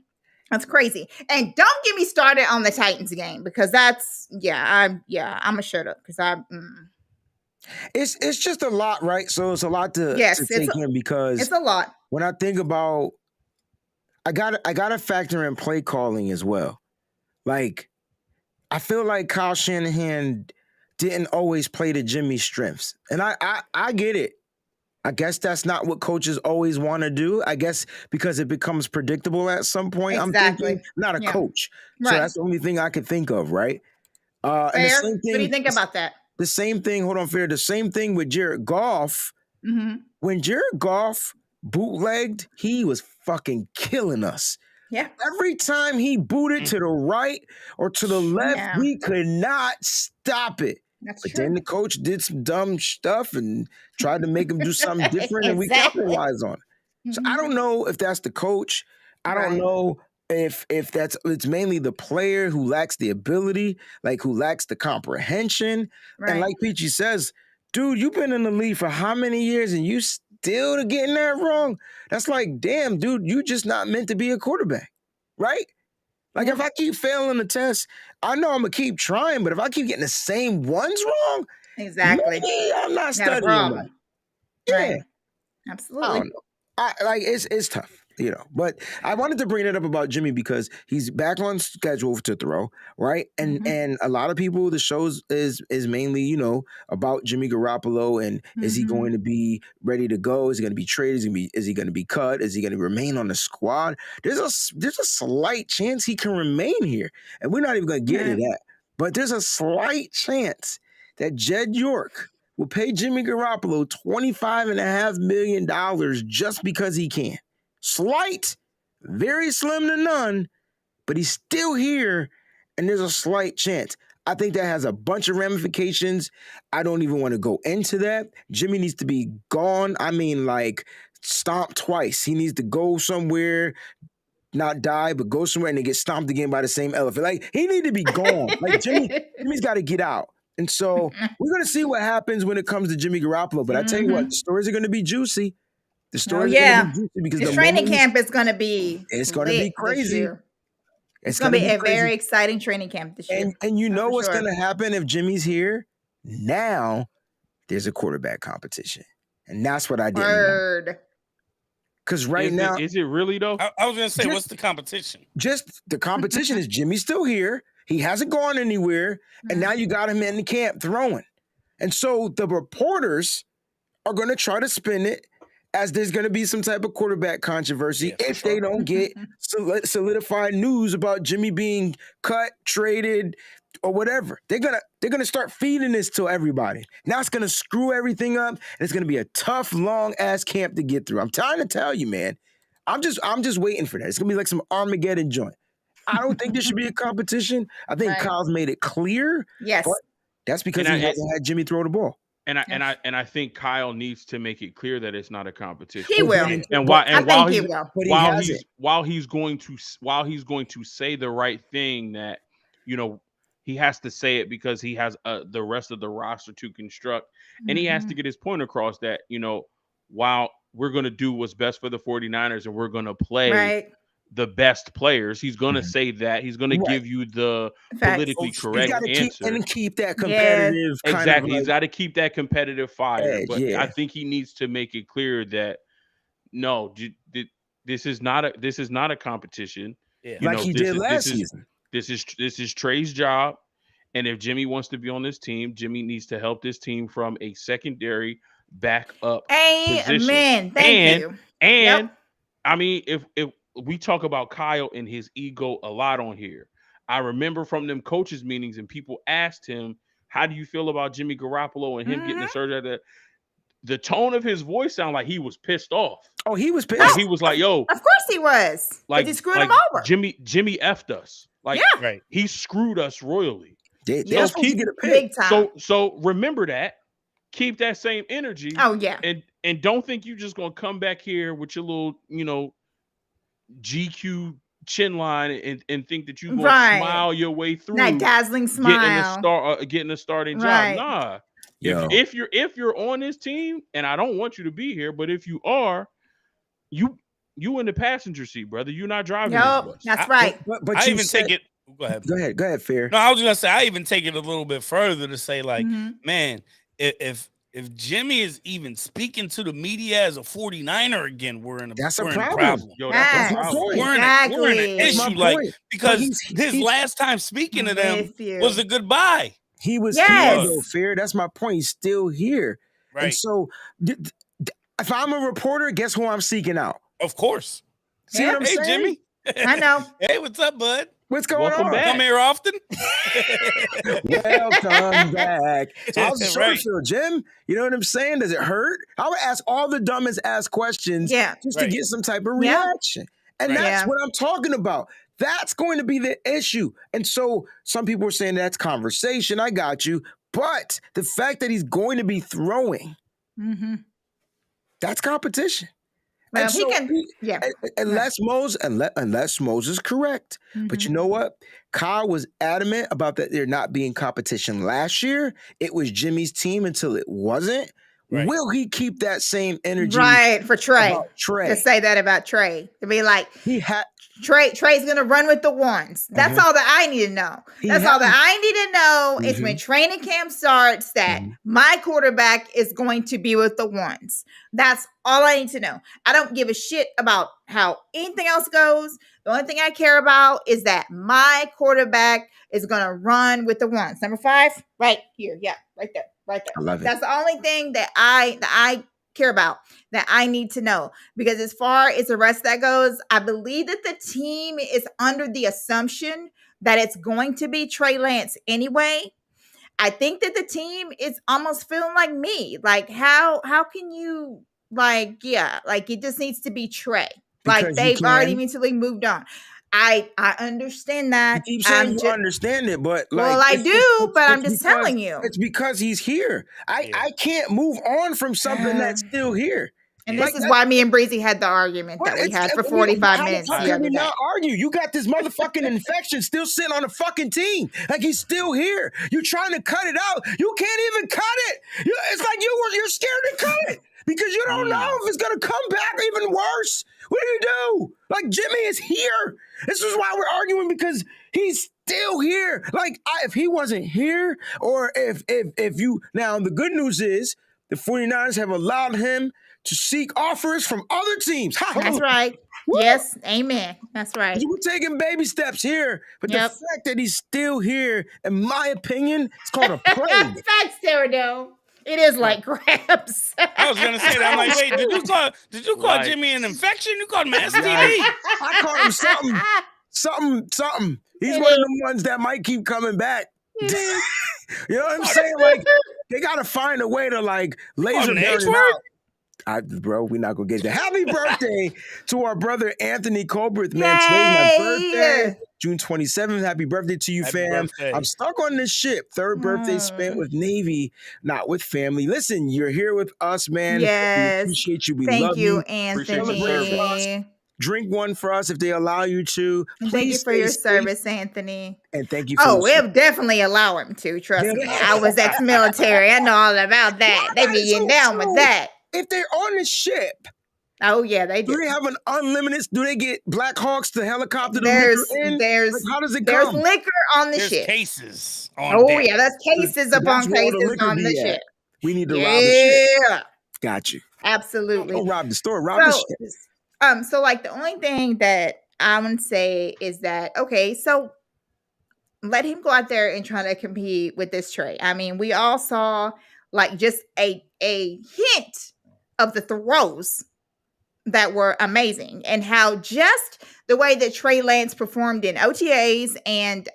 That's crazy. And don't get me started on the Titans game, because that's I'm gonna shut up because It's just a lot, right? So it's a lot to take in, because it's a lot. When I think about, I gotta factor in play calling as well. Like, I feel like Kyle Shanahan didn't always play to Jimmy's strengths. And I get it. I guess that's not what coaches always want to do. I guess because it becomes predictable at some point. Exactly. I'm thinking, not a coach. Right. So that's the only thing I could think of, right? And the Fair? same thing, What do you think about that? The same thing, hold on, Fair. The same thing with Jared Goff. Mm-hmm. When Jared Goff bootlegged, he was fucking killing us. Yeah. Every time he booted to the right or to the left, we could not stop it. That's but true. then the coach did some dumb stuff and tried to make him do something different, and we Exactly. capitalized on it. So I don't know if that's the coach. I don't know if it's mainly the player who lacks the ability, like who lacks the comprehension. Right. And like Peachy says, dude, you've been in the league for how many years and you still getting that wrong? That's like, damn, dude, you just not meant to be a quarterback, right? Like, if I keep failing the test, I know I'm going to keep trying, but if I keep getting the same ones wrong, exactly, maybe I'm not Got a studying problem. right. Yeah. Right. I Absolutely. don't know. It's tough, But I wanted to bring it up about Jimmy because he's back on schedule to throw, right? And a lot of people, the shows is mainly about Jimmy Garoppolo and is he going to be ready to go? Is he going to be traded? Is he going to be cut? Is he going to remain on the squad? There's a slight chance he can remain here, and we're not even going to get into that. But there's a slight chance that Jed York will pay Jimmy Garoppolo $25.5 million just because he can. Slight, very slim to none, but he's still here, and there's a slight chance. I think that has a bunch of ramifications. I don't even want to go into that. Jimmy needs to be gone. I mean, like, stomped twice. He needs to go somewhere, not die, but go somewhere and then get stomped again by the same elephant. Like, he need to be gone. Like, Jimmy's got to get out. And so we're going to see what happens when it comes to Jimmy Garoppolo. But I tell you what, the stories are going to be juicy. The stories are going to be juicy because the training camp is going to be crazy. It's going to be a very exciting training camp this year. And you know what's going to happen if Jimmy's here? Now there's a quarterback competition. And that's what I didn't know. Because now... Is it really, though? I was going to say, what's the competition? Just the competition is Jimmy's still here. He hasn't gone anywhere, and now you got him in the camp throwing. And so the reporters are going to try to spin it as there's going to be some type of quarterback controversy if they don't get solidified news about Jimmy being cut, traded, or whatever. They're gonna start feeding this to everybody. Now it's going to screw everything up, and it's going to be a tough, long-ass camp to get through. I'm trying to tell you, man. I'm just waiting for that. It's going to be like some Armageddon joint. I don't think there should be a competition. I think Kyle's made it clear. Yes. But that's because he hasn't had Jimmy throw the ball. And I think Kyle needs to make it clear that it's not a competition. He will. And while he's going to say the right thing, that he has to say it because he has the rest of the roster to construct. And he has to get his point across that, while we're going to do what's best for the 49ers and we're going to play the best players, he's going to say that. He's going to give you the politically correct answer. Keep that competitive exactly. He's got to keep that competitive fire. edge, but I think he needs to make it clear that no, this is not a competition. Yeah. Like he did last season. This is Trey's job. And if Jimmy wants to be on this team, Jimmy needs to help this team from a secondary backup position. Amen. Thank you. And I mean, if we talk about Kyle and his ego a lot on here, I remember from them coaches meetings and people asked him, how do you feel about Jimmy Garoppolo and him getting the surgery? The tone of his voice sounded like he was pissed off. Oh, he was pissed. Like he was like, yo. Of course he was. Like he screwed him over. Jimmy effed us. Like he screwed us royally. They're supposed to get a pick. Big time. So remember that. Keep that same energy. Oh, yeah. And don't think you're just gonna come back here with your little, GQ chin line and think that you're gonna smile your way through that dazzling smile. Getting a starting job. Nah. If you're on this team, and I don't want you to be here, but if you are, you in the passenger seat, brother. You're not driving. Nope, that's right. But I even take it. Go ahead. Go ahead, Fair. No, I was gonna say I even take it a little bit further to say, like, man, if Jimmy is even speaking to the media as a 49er again, we're in a problem. Yo, that's a problem. We're in an issue, like, because his last time speaking to them was a goodbye. He was here, though, Fair. That's my point. He's still here. Right. And so if I'm a reporter, guess who I'm seeking out? Of course. See what I'm saying? Jimmy. I know. Hey, what's up, bud? What's going on? Back. Come here often. Welcome back. So how's the shoulder feel, Jim? You know what I'm saying? Does it hurt? I would ask all the dumbest ass questions just to get some type of reaction. And that's what I'm talking about. That's going to be the issue. And so some people are saying that's conversation. I got you. But the fact that he's going to be throwing, that's competition. Well, and he so can, unless Moses is correct. But you know what? Kyle was adamant about that there not being competition last year. It was Jimmy's team until it wasn't. Right. Will he keep that same energy? Right, for Trey. Trey. To say that about Trey. To be like, Trey's going to run with the ones. That's all that I need to know. That's all that I need to know is when training camp starts that my quarterback is going to be with the ones. That's all I need to know. I don't give a shit about how anything else goes. The only thing I care about is that my quarterback is going to run with the ones. Number 5, right here. Yeah, right there. Right there. I love it. That's the only thing that I care about, that I need to know. Because as far as the rest that goes, I believe that the team is under the assumption that it's going to be Trey Lance anyway. I think that the team is almost feeling like me. Like, how can you, it just needs to be Trey. Because like, they've already mentally moved on. I understand that. You keep saying you understand it, but I do, but I'm just telling you. It's because he's here. I can't move on from something that's still here. And this is why me and Breezy had the argument that we had for 45 minutes. How can we not argue? You got this motherfucking infection still sitting on the fucking team. Like, he's still here. You're trying to cut it out. You can't even cut it. It's like you're scared to cut it. Because you don't know if it's going to come back even worse. What do you do? Like, Jimmy is here. This is why we're arguing, because he's still here. Like, if he wasn't here, or if you... Now, the good news is the 49ers have allowed him to seek offers from other teams. That's right. Woo! Yes, amen. That's right. We're taking baby steps here. But the fact that he's still here, in my opinion, it's called a plague. Facts, Terrado. It is like crabs. I was gonna say that. I'm like, wait, did you call Jimmy an infection? You called him STD. I called him something. He's one of the ones that might keep coming back. You know what I'm saying? Like, they gotta find a way to laser burn it out. Bro, we're not gonna get that. Happy birthday to our brother Anthony Colbert, man. Today's my birthday. June 27th. Happy birthday to you, fam. Birthday. I'm stuck on this ship. 3rd birthday spent with Navy, not with family. Listen, you're here with us, man. Yes. We appreciate you. We Thank love you, you. Anthony. drink one for us if they allow you to. And Please thank you for stay your safe, service, Anthony. and thank you for Oh, your service. we'll definitely allow him to. Trust me. I was ex-military. I know all about that. They be getting down with that. If they're on the ship, oh yeah, they do. Do they have an unlimited? Do they get Black Hawks, the helicopter? There's how does it there's come? liquor on the There's ship. cases on deck. Yeah, there's cases upon cases on the ship. We need to rob the ship. Yeah. Got you. Absolutely. Don't rob the store. Rob the ship. So like the only thing that I would say is that okay, so let him go out there and try to compete with this Trey. I mean, we all saw like just a hint of the throws that were amazing and how just the way that Trey Lance performed in OTAs and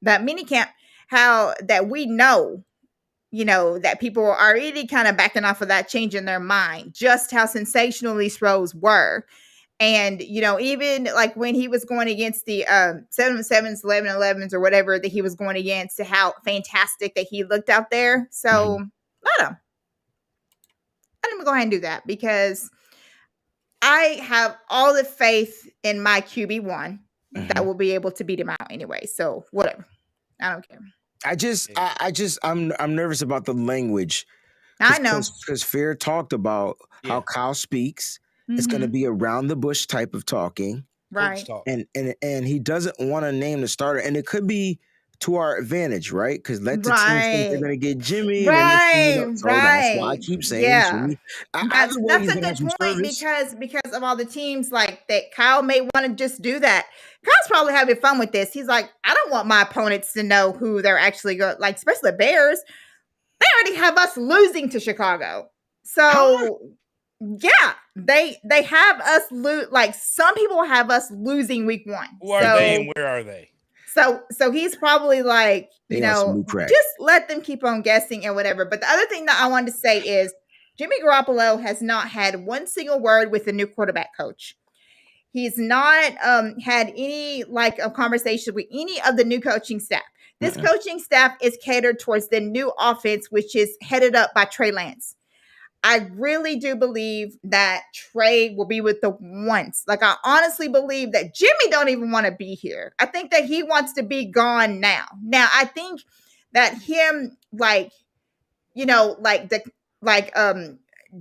that minicamp, how that we know, that people are already kind of backing off of that, changing their mind, just how sensational these throws were. And, even like when he was going against the 7-7s, 11-11s, or whatever that he was going against, how fantastic that he looked out there. So let him go ahead and do that because I have all the faith in my QB1 that will be able to beat him out anyway. So whatever. I don't care. I'm nervous about the language. I know. Because Fair talked about how Kyle speaks. It's going to be around the bush type of talking. Right. And he doesn't want to name the starter. And it could be to our advantage, right? Because let the team think they're going to get Jimmy. Right. So that's why I keep saying Jimmy. That's a good point because of all the teams like that Kyle may want to just do that. Kyle's probably having fun with this. He's like, I don't want my opponents to know who they're actually going, like, especially the Bears. They already have us losing to Chicago. So they have us lose. Like some people have us losing week 1. Who are they and where are they? So he's probably like, just let them keep on guessing and whatever. But the other thing that I wanted to say is Jimmy Garoppolo has not had one single word with the new quarterback coach. He's not had any conversation with any of the new coaching staff. This coaching staff is catered towards the new offense, which is headed up by Trey Lance. I really do believe that Trey will be with the ones. Like, I honestly believe that Jimmy don't even want to be here. I think that he wants to be gone now. Now, I think that him,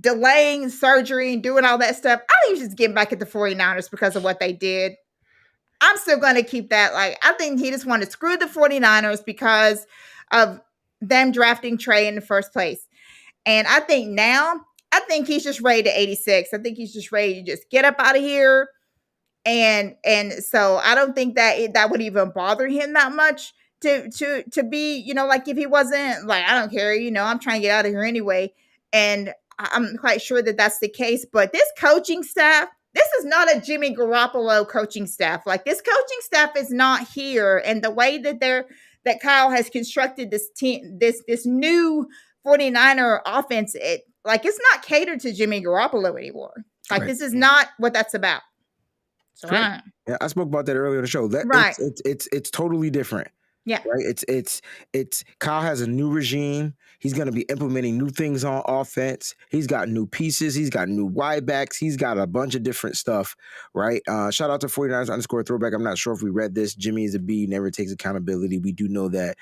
delaying surgery and doing all that stuff, I think he's just getting back at the 49ers because of what they did. I'm still going to keep that. I think he just wanted to screw the 49ers because of them drafting Trey in the first place. And I think he's just ready to 86. I think he's just ready to just get up out of here. And so I don't think that would even bother him that much to be, if he wasn't I don't care, I'm trying to get out of here anyway. And I'm quite sure that that's the case. But this coaching staff, this is not a Jimmy Garoppolo coaching staff. This coaching staff is not here. And the way that Kyle has constructed this team, this new 49er offense, it's not catered to Jimmy Garoppolo anymore. This is not what that's about. So yeah, I spoke about that earlier in the show. It's totally different. Yeah. Right. It's Kyle has a new regime. He's going to be implementing new things on offense. He's got new pieces. He's got new wide backs. He's got a bunch of different stuff. Right. Shout out to 49ers_throwback. I'm not sure if we read this. Jimmy is a B, never takes accountability. We do know that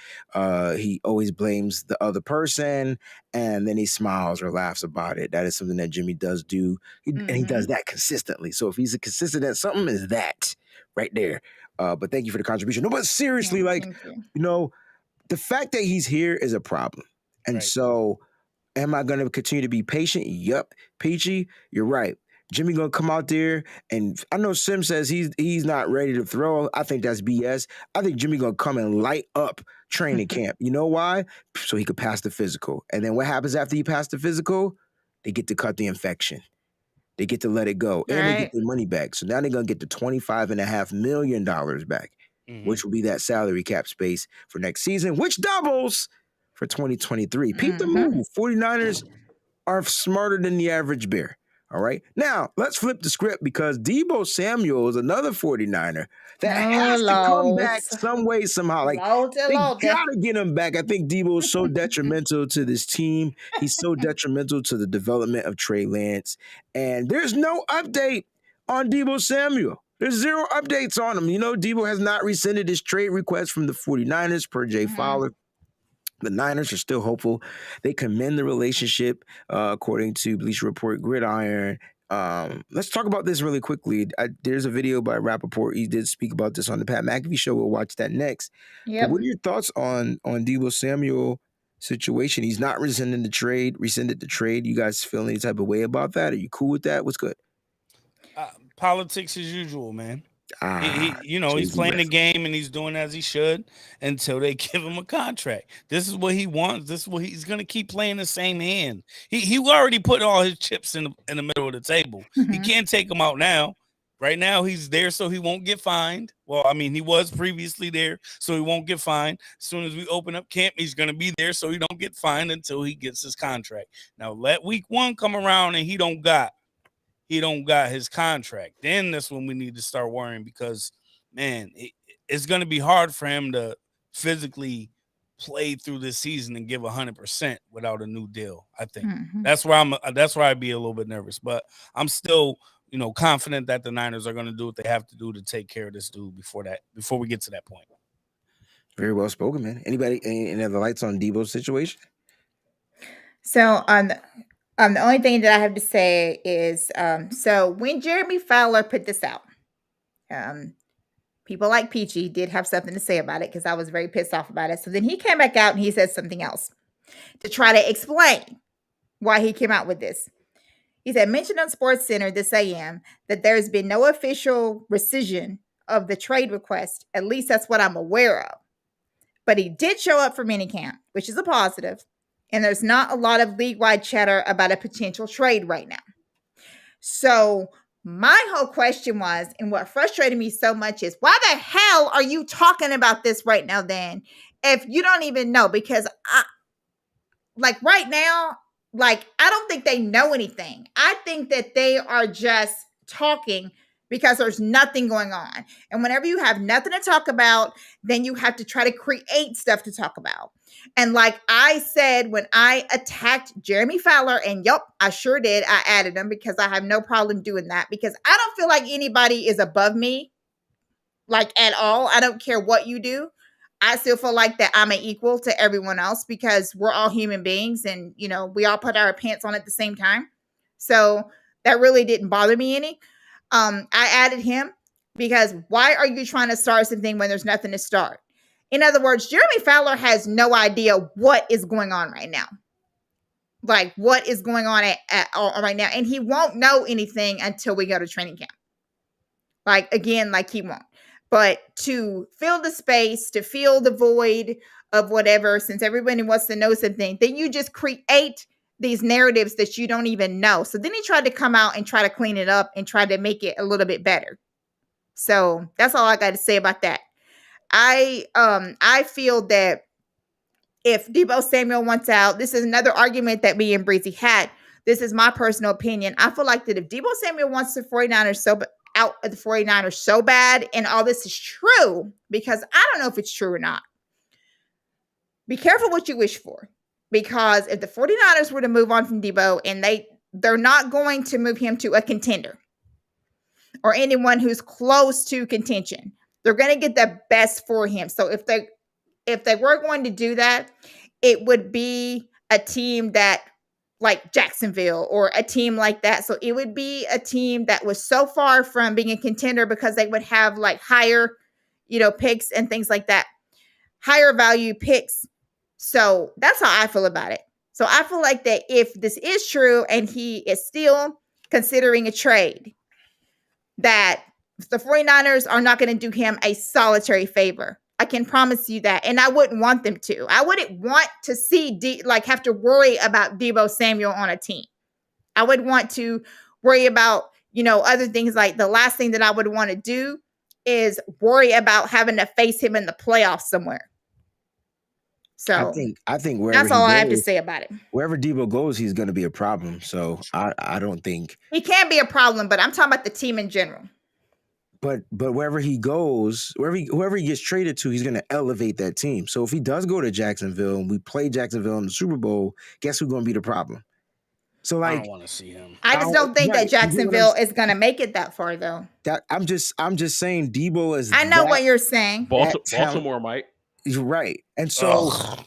he always blames the other person and then he smiles or laughs about it. That is something that Jimmy does do. And he does that consistently. So if he's consistent at something, is that right there. But thank you for the contribution. No, but seriously, the fact that he's here is a problem. And so am I going to continue to be patient? Yup. Peachy, you're right. Jimmy going to come out there, and I know Sim says he's not ready to throw. I think that's BS. I think Jimmy going to come and light up training camp. You know why? So he could pass the physical. And then what happens after he passed the physical? They get to cut the infection. They get to let it go, and they get their money back. So now they're going to get the $25.5 million back, which will be that salary cap space for next season, which doubles for 2023. Peep the move. 49ers are smarter than the average bear. All right. Now, let's flip the script because Debo Samuel is another 49er that has to come back some way, somehow. They got to get him back. I think Debo is so detrimental to this team. He's so detrimental to the development of Trey Lance. And there's no update on Debo Samuel. There's zero updates on him. You know, Debo has not rescinded his trade request from the 49ers per Jay Fowler. The Niners are still hopeful. They commend the relationship, according to Bleacher Report, Gridiron. Let's talk about this really quickly. There's a video by Rappaport. He did speak about this on the Pat McAfee show. We'll watch that next. Yep. But what are your thoughts on Debo Samuel situation? He's not rescinded the trade. You guys feel any type of way about that? Are you cool with that? What's good? Politics as usual, man. He's playing the game and he's doing as he should until they give him a contract. This is what he wants. This is what he's going to keep playing the same hand. He already put all his chips in the middle of the table. He can't take them out now. Right now, he's there so he won't get fined. Well, I mean, he was previously there, so he won't get fined. As soon as we open up camp, he's going to be there so he don't get fined until he gets his contract. Now, let week 1 come around and he don't got his contract. Then that's when we need to start worrying because, man, it's going to be hard for him to physically play through this season and give 100% without a new deal. I think that's where I'd be a little bit nervous, but I'm still, confident that the Niners are going to do what they have to do to take care of this dude before we get to that point. Very well spoken, man. Anybody, any other lights on Debo's situation? So the only thing that I have to say is, so when Jeremy Fowler put this out, people like Peachy did have something to say about it because I was very pissed off about it. So then he came back out and he said something else to try to explain why he came out with this. He said, mentioned on SportsCenter this AM that there's been no official rescission of the trade request. At least that's what I'm aware of. But he did show up for minicamp, which is a positive. And there's not a lot of league-wide chatter about a potential trade right now. So my whole question was, and what frustrated me so much is, why the hell are you talking about this right now then, if you don't even know? Because right now, I don't think they know anything. I think that they are just talking because there's nothing going on. And whenever you have nothing to talk about, then you have to try to create stuff to talk about. And like I said, when I attacked Jeremy Fowler, and yep, I sure did. I added him because I have no problem doing that because I don't feel like anybody is above me, at all. I don't care what you do. I still feel like that I'm an equal to everyone else because we're all human beings and, we all put our pants on at the same time. So that really didn't bother me any. I added him because why are you trying to start something when there's nothing to start? In other words, Jeremy Fowler has no idea what is going on right now. What is going on right now. And he won't know anything until we go to training camp. He won't. But to fill the space, to fill the void of whatever, since everybody wants to know something, then you just create these narratives that you don't even know. So then he tried to come out and try to clean it up and try to make it a little bit better. So that's all I got to say about that. I feel that if Debo Samuel wants out, this is another argument that me and Breezy had. This is my personal opinion. I feel like that if Debo Samuel wants the 49ers out of the 49ers so bad, and all this is true, because I don't know if it's true or not. Be careful what you wish for. Because if the 49ers were to move on from Debo, and they're not going to move him to a contender or anyone who's close to contention. They're going to get the best for him. So if they were going to do that, it would be a team that like Jacksonville or a team like that. So it would be a team that was so far from being a contender because they would have higher, picks and things like that, higher value picks. So that's how I feel about it. So I feel like that if this is true and he is still considering a trade, that the 49ers are not going to do him a solitary favor. I can promise you that. And I wouldn't want them to. I wouldn't want to see have to worry about Debo Samuel on a team. I would want to worry about, other things. The last thing that I would want to do is worry about having to face him in the playoffs somewhere. So I think that's all I have to say about it. Wherever Debo goes, he's going to be a problem. So I don't think he can be a problem, but I'm talking about the team in general. But wherever he goes, whoever he gets traded to, he's going to elevate that team. So if he does go to Jacksonville and we play Jacksonville in the Super Bowl, guess who's going to be the problem? So I like, don't want to see him. I just don't think that right, you get what I'm Jacksonville is going to make it that far, though. That I'm just saying Debo is I know that, what you're saying. that talent. Baltimore might. You're right. And so Ugh.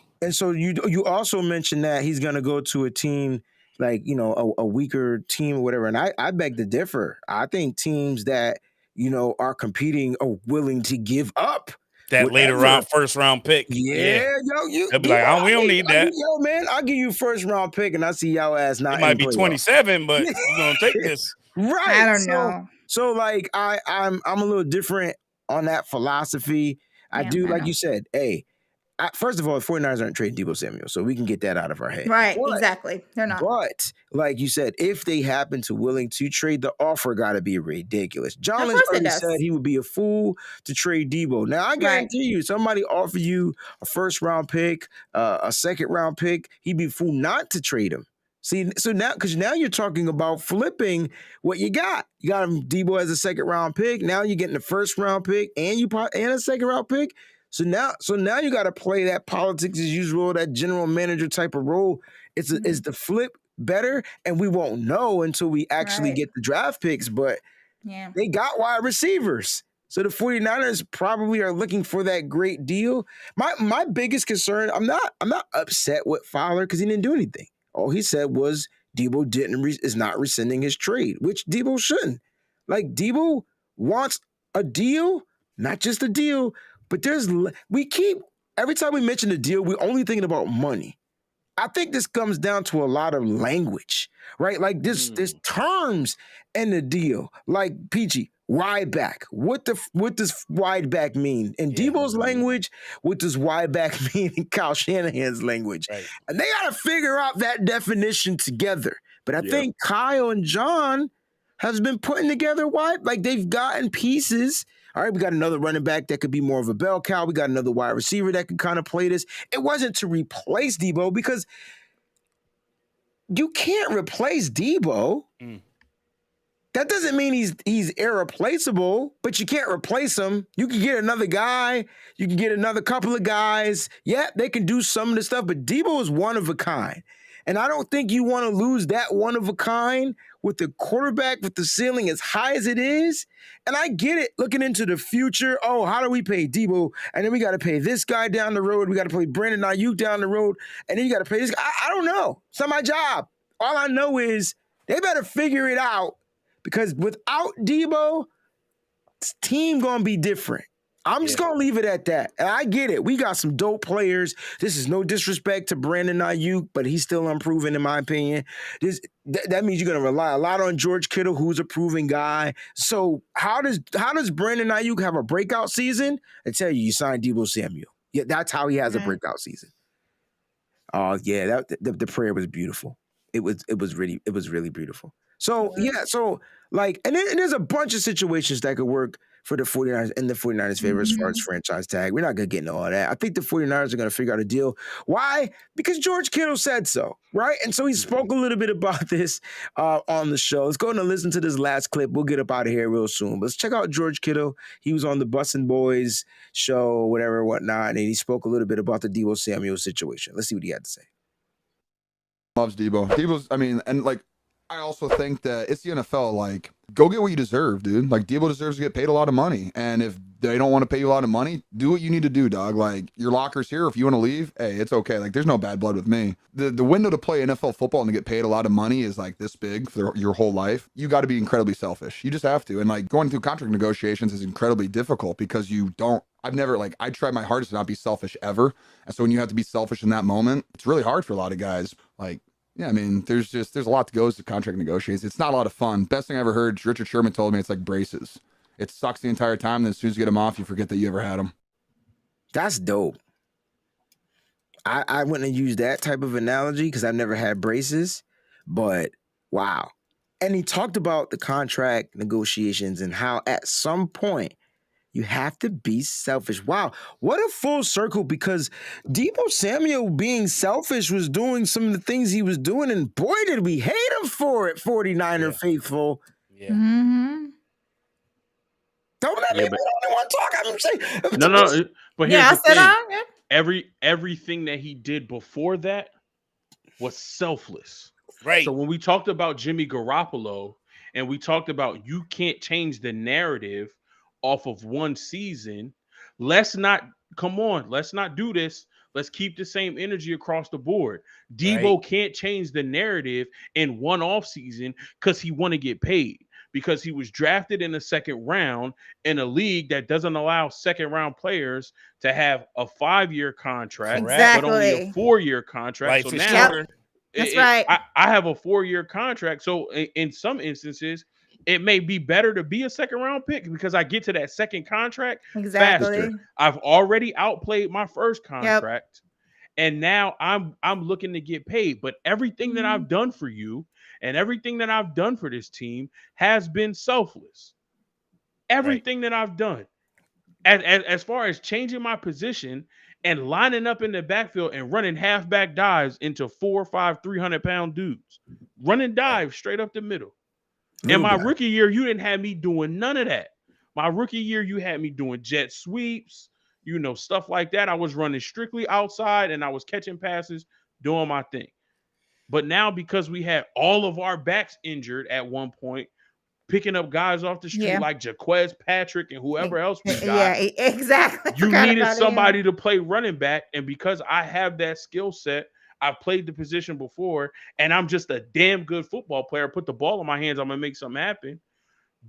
you also mentioned that he's gonna go to a team like, you know, a weaker team or whatever. And I beg to differ. I think teams that, you know, are competing are willing to give up That later whatever. round, first round pick. Yeah, yo, They'll be like, we don't need that. Yo, man, I'll give you first round pick and I see y'all ass not It might in be playoff. 27, but you're gonna take this. Right. I don't know. So like I'm a little different on that philosophy. I Yeah, do, I like know. you said, hey, first of all, the 49ers aren't trading Debo Samuel, so we can get that out of our head. Right, But- exactly. They're not. But like you said, if they happen to willing to trade, the offer got to be ridiculous. John Of Lynch course it already does. said he would be a fool to trade Debo. Now I guarantee you, somebody offer you a first round pick, a second round pick, he'd be a fool not to trade him. See, so now because now you're talking about flipping what you got. You got him Debo as a second round pick. Now you're getting the first round pick and a second round pick. So now you got to play that politics as usual, that general manager type of role. Is the flip better? And we won't know until we actually get the draft picks, but they got wide receivers. So the 49ers probably are looking for that great deal. My biggest concern, I'm not upset with Fowler because he didn't do anything. All he said was Debo is not rescinding his trade, which Debo shouldn't. Like Debo wants a deal, not just a deal, but every time we mention a deal, we're only thinking about money. I think this comes down to a lot of language, right? Like there's terms in the deal, like Peachy, wide back. What does wide back mean in Debo's language? What does wide back mean in Kyle Shanahan's language? Right. And they got to figure out that definition together. But I think Kyle and John has been putting together like they've gotten pieces. All right, we got another running back that could be more of a bell cow. We got another wide receiver that could kind of play this. It wasn't to replace Debo because you can't replace Debo. That doesn't mean he's irreplaceable, but you can't replace him. You can get another guy. You can get another couple of guys. Yeah, they can do some of the stuff, but Debo is one of a kind. And I don't think you want to lose that one of a kind with the quarterback with the ceiling as high as it is. And I get it, looking into the future. Oh, how do we pay Debo? And then we got to pay this guy down the road. We got to pay Brandon Ayuk down the road. And then you got to pay this guy. I don't know. It's not my job. All I know is they better figure it out because without Debo, this team going to be different. I'm just going to leave it at that. And I get it. We got some dope players. This is no disrespect to Brandon Ayuk, but he's still unproven in my opinion. That means you're going to rely a lot on George Kittle, who's a proven guy. So how does Brandon Ayuk have a breakout season? I tell you signed Debo Samuel. Yeah, that's how he has a breakout season. Oh, yeah, the prayer was beautiful. It was really beautiful. So, and then there's a bunch of situations that could work for the 49ers in the 49ers' favor as far as franchise tag. We're not going to get into all that. I think the 49ers are going to figure out a deal. Why? Because George Kittle said so, right? And so he spoke a little bit about this on the show. Let's go and listen to this last clip. We'll get up out of here real soon. Let's check out George Kittle. He was on the Bussin' Boys show, whatever, whatnot, and he spoke a little bit about the Debo Samuel situation. Let's see what he had to say. Loves Debo. I also think that it's the NFL. Like, go get what you deserve, dude. Like, Debo deserves to get paid a lot of money. And if they don't want to pay you a lot of money, do what you need to do, dog. Like, your locker's here. If you want to leave, hey, it's okay. Like, there's no bad blood with me. The window to play NFL football and to get paid a lot of money is like this big for your whole life. You got to be incredibly selfish. You just have to. And like going through contract negotiations is incredibly difficult because I try my hardest to not be selfish ever. And so when you have to be selfish in that moment, it's really hard for a lot of guys. Like, yeah, I mean, there's a lot that goes to contract negotiations. It's not a lot of fun. Best thing I ever heard, Richard Sherman told me it's like braces. It sucks the entire time. Then as soon as you get them off, you forget that you ever had them. That's dope. I wouldn't have used that type of analogy because I've never had braces, but wow. And he talked about the contract negotiations and how at some point you have to be selfish. Wow, what a full circle, because Debo Samuel being selfish was doing some of the things he was doing, and boy, did we hate him for it, 49er faithful. Yeah. Mm-hmm. Don't let me be the only one talk. I'm saying. No. But here's the thing. Yeah. Everything that he did before that was selfless. Right. So when we talked about Jimmy Garoppolo and we talked about you can't change the narrative off of one season, let's not do this. Let's keep the same energy across the board. Debo can't change the narrative in one off season because he want to get paid, because he was drafted in the second round in a league that doesn't allow second round players to have a 5-year contract, but only a Exactly. 4-year contract. Life So is now shorter. That's right. I have a 4-year contract. So in some instances, it may be better to be a second round pick because I get to that second contract faster. Exactly. I've already outplayed my first Yep. contract, and now I'm looking to get paid. But everything that I've done for you and everything that I've done for this team has been selfless. Everything that I've done. As far as changing my position and lining up in the backfield and running halfback dives into 4 or 5 300-pound dudes, running dives straight up the middle. In my rookie year, you didn't have me doing none of that. My rookie year, you had me doing jet sweeps, stuff like that. I was running strictly outside and I was catching passes, doing my thing. But now, because we had all of our backs injured at one point, picking up guys off the street like Jaquez Patrick and whoever else we got. Yeah, exactly. You needed somebody to play running back. And because I have that skill set, I've played the position before, and I'm just a damn good football player. Put the ball in my hands, I'm going to make something happen.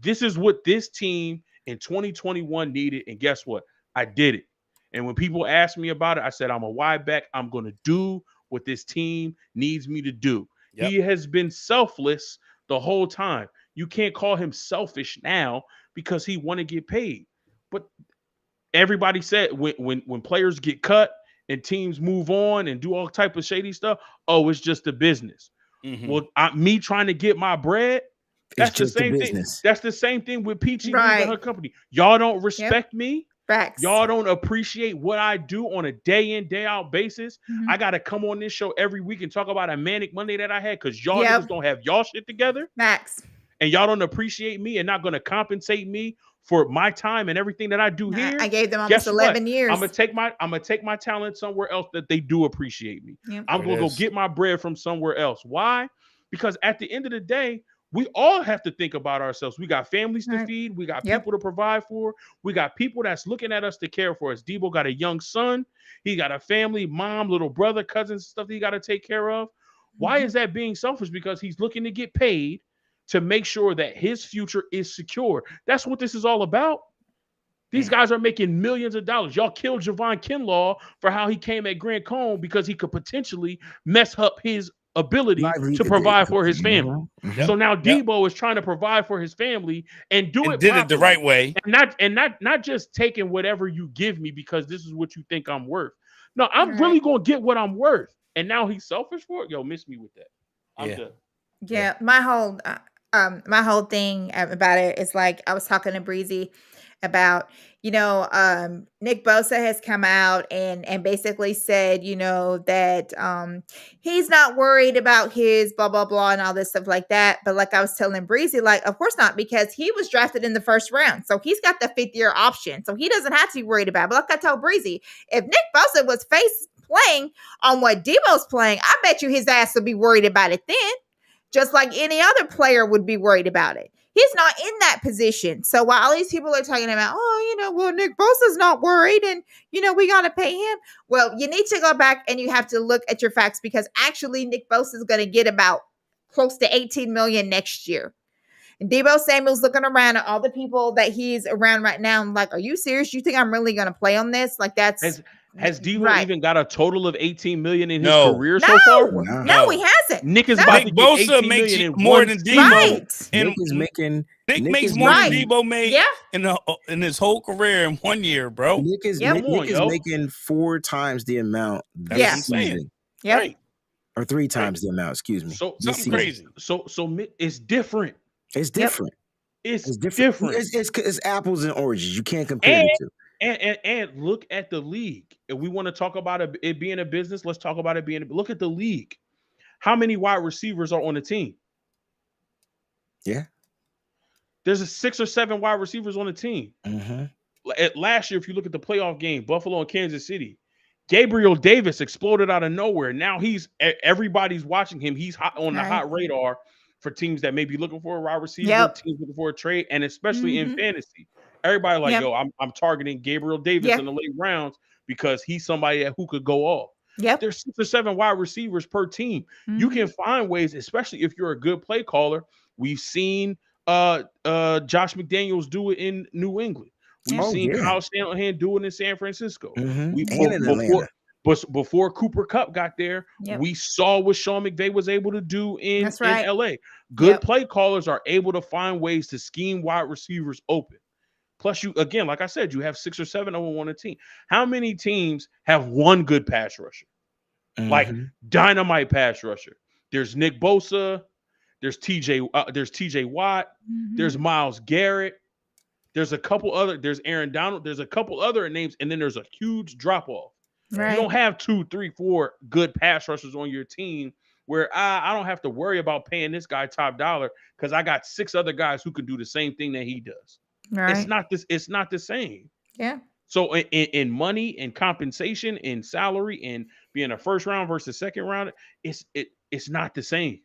This is what this team in 2021 needed. And guess what? I did it. And when people ask me about it, I said, I'm a wide back. I'm going to do what this team needs me to do. Yep. He has been selfless the whole time. You can't call him selfish now because he want to get paid. But everybody said when players get cut and teams move on and do all type of shady stuff, oh, it's just a business. Mm-hmm. Well, me trying to get my bread, that's the same thing. That's the same thing with Peachy leaving her company. Y'all don't respect me. Facts. Y'all don't appreciate what I do on a day in, day out basis. Mm-hmm. I got to come on this show every week and talk about a manic Monday that I had because y'all niggas don't have y'all shit together. Facts. And y'all don't appreciate me and not going to compensate me for my time and everything that I do here. I gave them almost 11 years. I'm gonna take my talent somewhere else that they do appreciate me. Yep. I'm gonna go get my bread from somewhere else. Why? Because at the end of the day, we all have to think about ourselves. We got families to feed. We got people to provide for. We got people that's looking at us to care for us. Debo got a young son. He got a family, mom, little brother, cousins, stuff that he got to take care of. Why is that being selfish? Because he's looking to get paid to make sure that his future is secure. That's what this is all about. These guys are making millions of dollars. Y'all killed Javon Kinlaw for how he came at Grant Cohn because he could potentially mess up his ability to provide for his family. Mm-hmm. So now Debo is trying to provide for his family and do it properly. It the right way. And not just taking whatever you give me because this is what you think I'm worth. No, I'm really going to get what I'm worth. And now he's selfish for it. Yo, miss me with that. I'm done. Yeah, my whole thing about it is like I was talking to Breezy about, Nick Bosa has come out and basically said, that he's not worried about his blah, blah, blah, and all this stuff like that. But like I was telling Breezy, like, of course not, because he was drafted in the first round. So he's got the 5th-year option. So he doesn't have to be worried about it. But like I told Breezy, if Nick Bosa was playing on what Debo's playing, I bet you his ass would be worried about it then. Just like any other player would be worried about it. He's not in that position. So while all these people are talking about, Nick Bosa's not worried and, we got to pay him. Well, you need to go back and you have to look at your facts because actually Nick Bosa is going to get about close to $18 million next year. And Debo Samuel's looking around at all the people that he's around right now. I'm like, are you serious? You think I'm really going to play on this? Like that's... Has Debo even got a total of $18 million in his career so far? No, he hasn't. Nick is about to get $18 million in more than Debo. Right. And Nick makes more than Debo made in his whole career in 1 year, bro. Nick is making 4 times the amount this season. Yeah. Right. Or 3 times the amount, excuse me. So something crazy. So it's different. It's different. It's different. It's apples and oranges. You can't compare the two. And look at the league. If we want to talk about it being a business, let's talk about it being look at the league. How many wide receivers are on the team? Yeah. There's 6 or 7 wide receivers on the team. Mm-hmm. Last year, if you look at the playoff game, Buffalo and Kansas City, Gabriel Davis exploded out of nowhere. Now everybody's watching him. He's on the hot radar for teams that may be looking for a wide receiver, teams looking for a trade, and especially in fantasy. Everybody like, yo, I'm targeting Gabriel Davis in the late rounds because he's somebody who could go off. There's 6 or 7 wide receivers per team. You can find ways, especially if you're a good play caller. We've seen Josh McDaniels do it in New England. We've seen Kyle Shanahan do it in San Francisco. Before Cooper Kupp got there, we saw what Sean McVay was able to do in LA. Good play callers are able to find ways to scheme wide receivers open. Plus, you again, like I said, you have 6 or 7 of them on a team. How many teams have one good pass rusher? Like dynamite pass rusher. There's Nick Bosa, there's TJ Watt, there's Myles Garrett. There's a couple other, there's Aaron Donald, there's a couple other names, and then there's a huge drop-off. Right. You don't have 2, 3, 4 good pass rushers on your team where I don't have to worry about paying this guy top dollar because I got 6 other guys who can do the same thing that he does. Right. It's not the same. Yeah. So in money and compensation and salary and being a first round versus second round, it's not the same.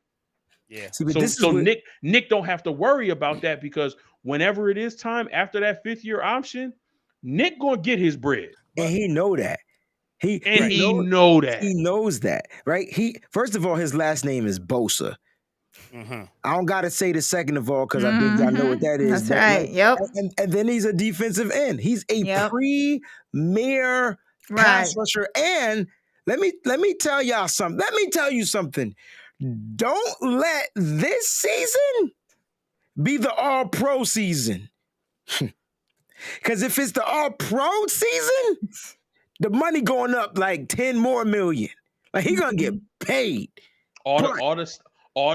Yeah. So Nick don't have to worry about that because whenever it is time after that 5th year option, Nick gonna get his bread. And he know that. He knows that, right? First of all, his last name is Bosa. I don't gotta say the second of all because I think y'all know what that is. That's right. Yep. And then he's a defensive end. He's a premier pass rusher. And let me tell y'all something. Let me tell you something. Don't let this season be the all-pro season. Because if it's the all-pro season, the money going up like 10 more million. Like he gonna get paid. All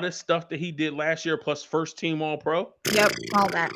the stuff that he did last year plus first team all-pro. Yep, all that.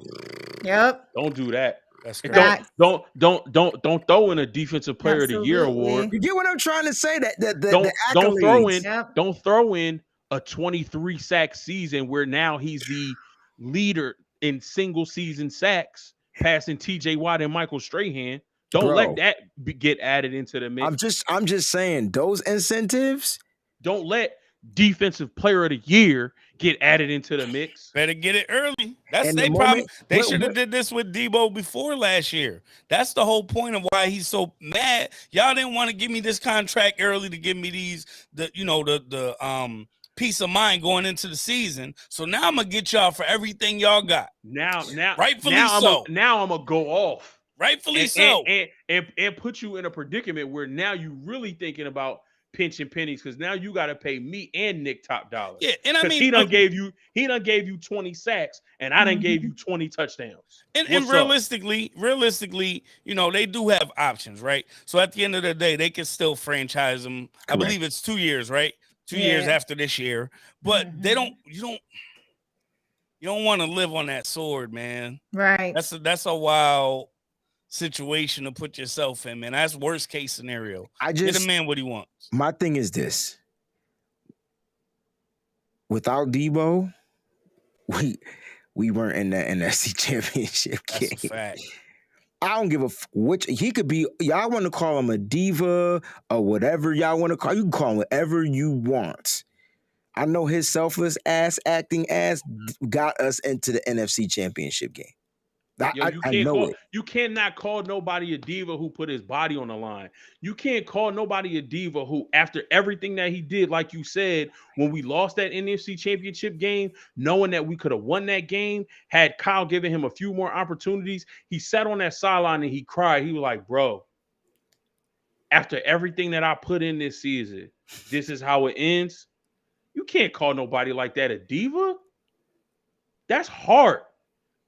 Yep. Don't do that. That's correct. Don't throw in a defensive player of the year award. You get what I'm trying to say? Don't throw in a 23 sack season where now he's the leader in single season sacks, passing TJ Watt and Michael Strahan. Don't let that get added into the mix. I'm just saying those incentives. Don't let defensive player of the year get added into the mix. Better get it early. That's their problem. They should have did this with Debo before last year. That's the whole point of why he's so mad. Y'all didn't want to give me this contract early to give me the peace of mind going into the season. So now I'm gonna get y'all for everything y'all got. Now, rightfully so. Now I'm gonna go off. Rightfully so. And put you in a predicament where now you really thinking about pinching pennies because now you got to pay me and Nick top dollar. Yeah, and I mean he done gave you 20 sacks and I done gave you 20 touchdowns. And realistically, they do have options, right? So at the end of the day, they can still franchise them. Correct. I believe it's 2 years, right? 2 years after this year, but you don't want to live on that sword, man. Right. That's a wild situation to put yourself in, man. That's worst case scenario. Get a man what he wants. My thing is this: without Debo, we weren't in the NFC Championship game. That's a fact. I don't give which he could be. Y'all want to call him a diva or whatever y'all want to call. You can call him whatever you want. I know his selfless acting ass got us into the NFC Championship game. You cannot call nobody a diva who put his body on the line. You can't call nobody a diva who, after everything that he did, like you said, when we lost that NFC Championship game, knowing that we could have won that game, had Kyle given him a few more opportunities, he sat on that sideline and he cried. He was like, bro, after everything that I put in this season, this is how it ends. You can't call nobody like that a diva. That's heart.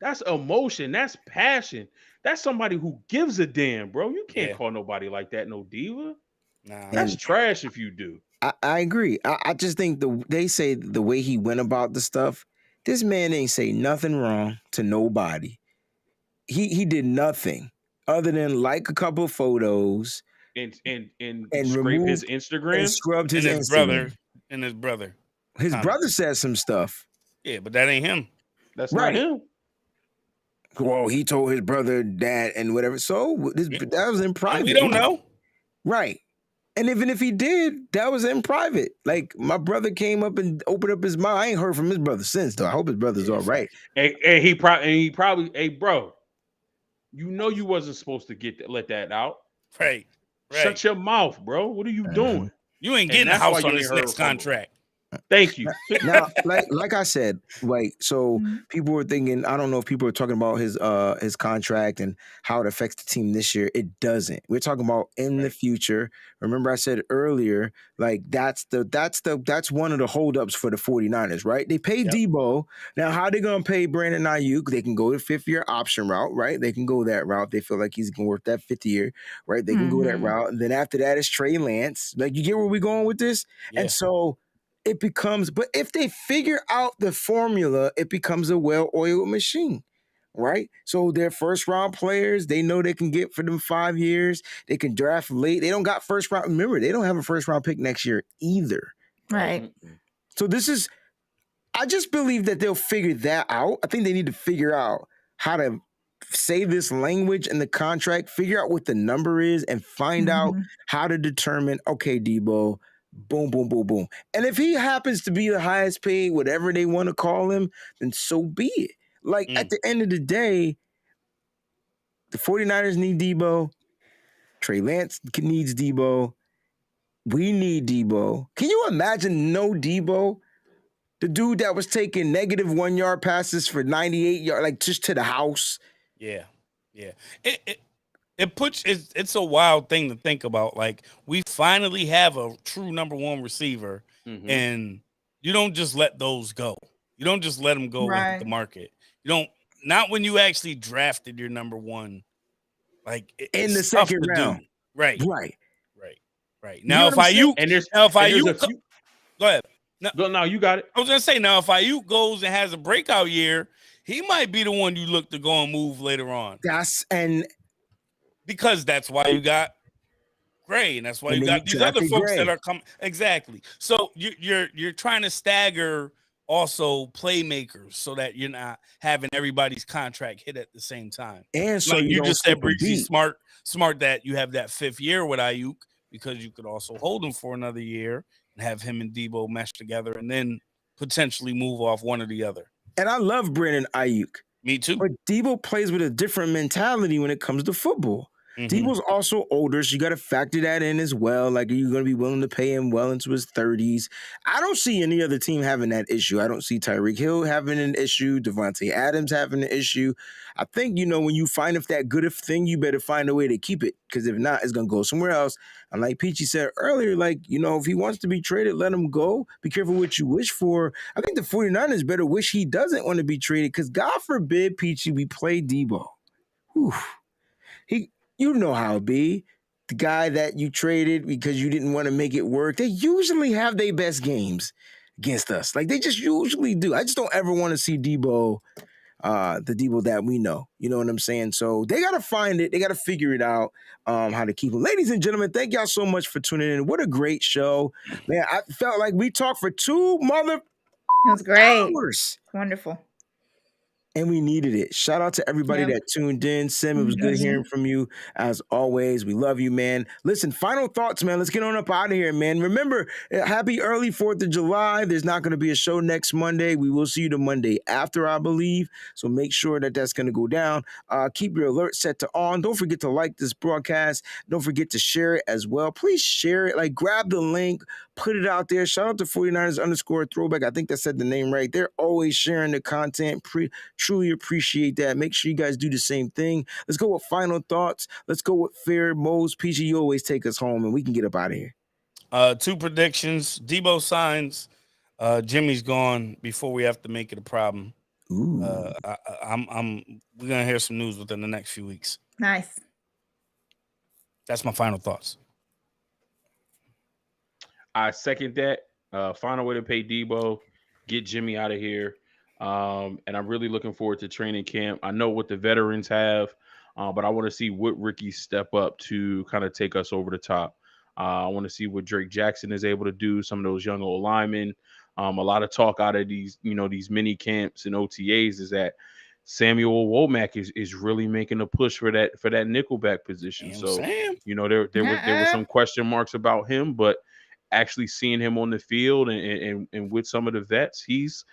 That's emotion. That's passion. That's somebody who gives a damn, bro. You can't call nobody like that no diva. Nah, that's trash if you do. I agree. I just think they say the way he went about the stuff, this man ain't say nothing wrong to nobody. He did nothing other than like a couple of photos and scrape his Instagram and scrubbed his Instagram. His brother. His brother said some stuff. Yeah, but that ain't him. That's not him. Well, he told his brother that and whatever. So that was in private. We don't know. Right. And even if he did, that was in private. Like my brother came up and opened up his mouth. I ain't heard from his brother since, though. I hope his brother's all right. And he probably, hey, bro, you know you wasn't supposed to let that out. Right. Shut your mouth, bro. What are you doing? You ain't getting a house on this next contract. Thank you. Now, like I said, so people were thinking, I don't know if people are talking about his contract and how it affects the team this year. It doesn't. We're talking about in the future. Remember I said earlier, like that's one of the holdups for the 49ers, right? They pay Debo. Now, how they gonna pay Brandon Ayuk? They can go the 5th-year option route, right? They can go that route. They feel like he's gonna work that 5th year, right? They can go that route. And then after that is Trey Lance. Like, you get where we're going with this? Yeah. And so it becomes, but if they figure out the formula, it becomes a well-oiled machine, right? So they're first-round players. They know they can get for them 5 years. They can draft late. They don't got first round. Remember, they don't have a first-round pick next year either. Right. So I just believe that they'll figure that out. I think they need to figure out how to say this language in the contract, figure out what the number is, and find out how to determine, okay, Debo, boom, boom, boom, boom. And if he happens to be the highest paid, whatever they want to call him, then so be it. Like, at the end of the day, the 49ers need Debo. Trey Lance needs Debo. We need Debo. Can you imagine no Debo? The dude that was taking negative 1 yard passes for 98 yards, like just to the house. Yeah. It's a wild thing to think about. Like, we finally have a true number one receiver, and you don't just let those go. You don't just let them go into the market. You don't, not when you actually drafted your number one, like in the second round. Right. Now, if Ayuk, go ahead. No, you got it. I was gonna say, now if Ayuk goes and has a breakout year, he might be the one you look to go and move later on. Because that's why you got Gray, and that's why you got these other folks that are coming. Exactly. So you're trying to stagger also playmakers so that you're not having everybody's contract hit at the same time. And so like you just said, skip a Breezy, beat. smart that you have that 5th year with Ayuk, because you could also hold him for another year and have him and Debo mesh together, and then potentially move off one or the other. And I love Brandon Ayuk. Me too. But Debo plays with a different mentality when it comes to football. Debo's also older, so you got to factor that in as well. Like, are you going to be willing to pay him well into his 30s? I don't see any other team having that issue. I don't see Tyreek Hill having an issue, Devontae Adams having an issue. I think, when you find that good thing, you better find a way to keep it, because if not, it's going to go somewhere else. And like Peachy said earlier, if he wants to be traded, let him go. Be careful what you wish for. I think the 49ers better wish he doesn't want to be traded, because God forbid, Peachy, we play Debo. Whew. You know how it be. The guy that you traded because you didn't want to make it work, they usually have their best games against us. Like, they just usually do. I just don't ever want to see Debo, the Debo that we know. You know what I'm saying? So they got to find it. They got to figure it out, how to keep him. Ladies and gentlemen, thank y'all so much for tuning in. What a great show. Man, I felt like we talked for 2 It was great. hours. Wonderful. And we needed it. Shout out to everybody that tuned in. Sim, it was good hearing from you as always. We love you, man. Listen, final thoughts, man. Let's get on up out of here, man. Remember, happy early 4th of July. There's not going to be a show next Monday. We will see you the Monday after, I believe. So make sure that that's going to go down. Keep your alert set to on. Don't forget to like this broadcast. Don't forget to share it as well. Please share it. Like, grab the link, put it out there. Shout out to 49ers_throwback. I think that said the name right. They're always sharing the content. Truly appreciate that. Make sure you guys do the same thing. Let's go with final thoughts. Let's go with fair modes. PG, you always take us home, and we can get up out of here. 2 predictions. Debo signs. Jimmy's gone before we have to make it a problem. Ooh. We're gonna hear some news within the next few weeks. Nice. That's my final thoughts. I second that. Find a way to pay Debo, get Jimmy out of here. And I'm really looking forward to training camp. I know what the veterans have, but I want to see what Ricky step up to kind of take us over the top. I want to see what Drake Jackson is able to do. Some of those young old linemen. A lot of talk out of these mini camps and OTAs is that Samuel Womack is really making a push for that nickelback position. Damn, So Sam. there were some question marks about him, but actually seeing him on the field and with some of the vets, he's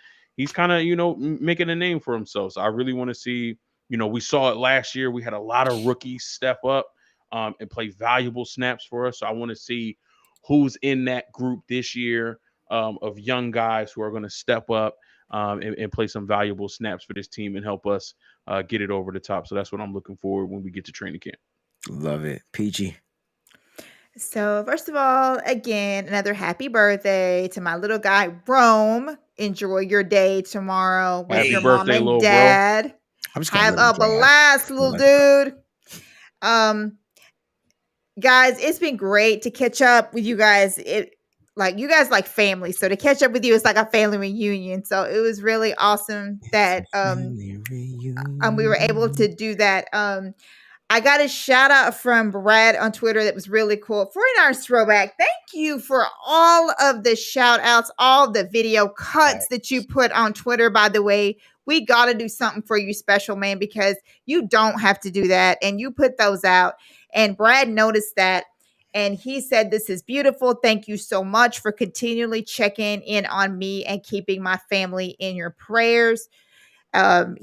kind of making a name for himself. So I really want to see. We saw it last year. We had a lot of rookies step up and play valuable snaps for us. So I want to see who's in that group this year of young guys who are going to step up and play some valuable snaps for this team and help us get it over the top. So that's what I'm looking for when we get to training camp. Love it. Peachy. So, first of all, again, another happy birthday to my little guy, Rome. Enjoy your day tomorrow with Happy your birthday, mom little and bro. dad. I'm just gonna Have let him a drive. blast, little dude. Guys, it's been great to catch up with you guys. You guys like family, so to catch up with you is like a family reunion. So it was really awesome that we were able to do that. I got a shout out from Brad on Twitter that was really cool. 49ers Throwback, thank you for all of the shout outs, all the video cuts that you put on Twitter. By the way, we got to do something for you special, man, because you don't have to do that. And you put those out. And Brad noticed that. And he said, this is beautiful. Thank you so much for continually checking in on me and keeping my family in your prayers.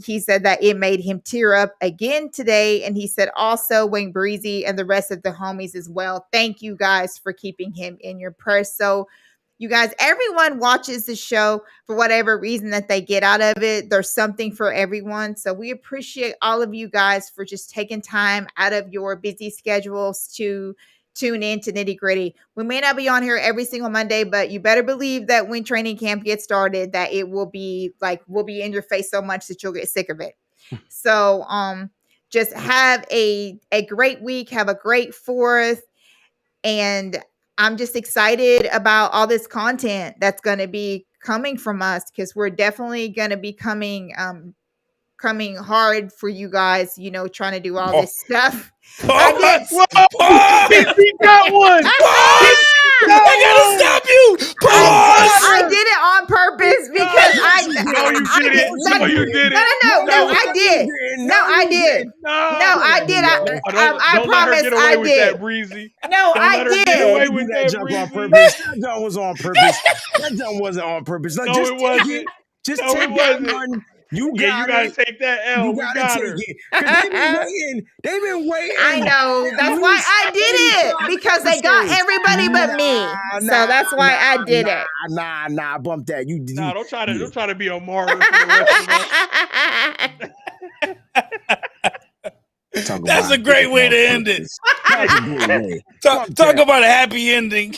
He said that it made him tear up again today. And he said also Wayne Breezy and the rest of the homies as well. Thank you guys for keeping him in your prayers. So you guys, everyone watches the show for whatever reason that they get out of it. There's something for everyone. So we appreciate all of you guys for just taking time out of your busy schedules to tune in to Nitty Gritty. We may not be on here every single Monday, but you better believe that when training camp gets started, that it will be we'll be in your face so much that you'll get sick of it. So just have a great week, have a great 4th, and I'm just excited about all this content that's going to be coming from us, because we're definitely going to be coming hard for you guys, trying to do all this stuff. I He got one. I gotta stop you. I did it on purpose because you did it. No, I did. I promise I did. That, Breezy. No, I did. Get away with that that, jump on Breezy. purpose. That jump was on purpose. That jump wasn't on purpose. Like, No, just it wasn't. Just No, take it that wasn't. one. You gotta take that L. You We gotta got take her. it. Because they've been waiting. I know. That's why I did it. Because they got everybody but me. So that's why I did it. Nah, bump that. Don't try to be a martyr for the rest of us. That's a great way to end it. Talk about a happy ending.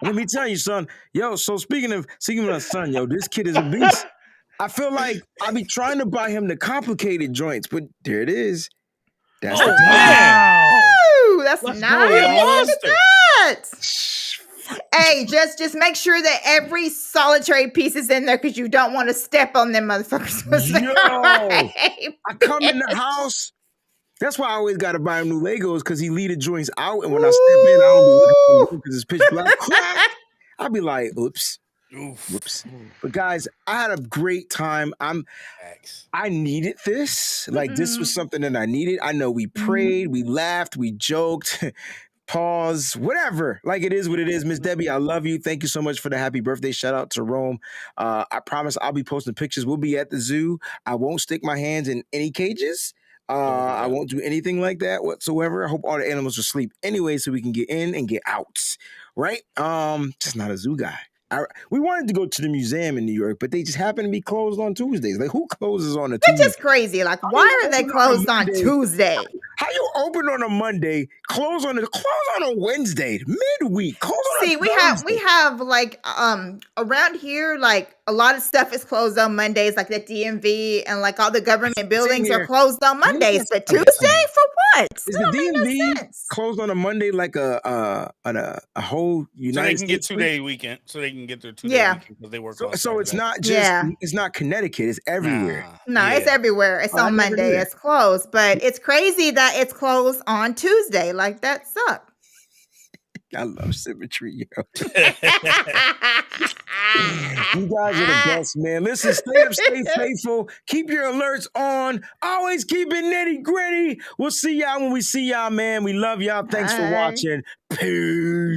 Let me tell you, son. Yo, so speaking of son, this kid is a beast. I feel like I be trying to buy him the complicated joints, but there it is. That's the Wow. That's Let's nice. go, Look at that. Hey, just make sure that every solitary piece is in there, because you don't want to step on them motherfuckers. Yo, I come in the house. That's why I always got to buy him new Legos, because he leave the joints out, and when I step in, I don't be looking for him because it's pitch black. I'll be like, oops. Whoops. But guys, I had a great time. I needed this. Like, this was something that I needed. I know we prayed, we laughed, we joked, pause, whatever. Like, it is what it is. Miss Debbie, I love you. Thank you so much for the happy birthday. Shout out to Rome. I promise I'll be posting pictures. We'll be at the zoo. I won't stick my hands in any cages. I won't do anything like that whatsoever. I hope all the animals are asleep anyway, so we can get in and get out. Right? Just not a zoo guy. We wanted to go to the museum in New York, but they just happen to be closed on Tuesdays. Like, who closes on a Tuesday? That's just crazy. Like, why are they closed on Tuesday? How you open on a Monday, close on a Wednesday, midweek? See, we have like around here, like a lot of stuff is closed on Mondays, like the DMV and like all the government buildings are closed on Mondays. But Tuesday for what? Is the DMV closed on a Monday, like a whole United States? So they can get 2-day weekend. So they can get their 2-day weekend because they work. So it's not just it's not Connecticut. It's everywhere. No, it's everywhere. It's on Monday. It's closed, but it's crazy that it's closed on Tuesday. Like, that sucks. I love symmetry, yo. You guys are the best, man. Listen, stay up, stay faithful. Keep your alerts on. Always keep it nitty gritty. We'll see y'all when we see y'all, man. We love y'all. Thanks for watching. Peace.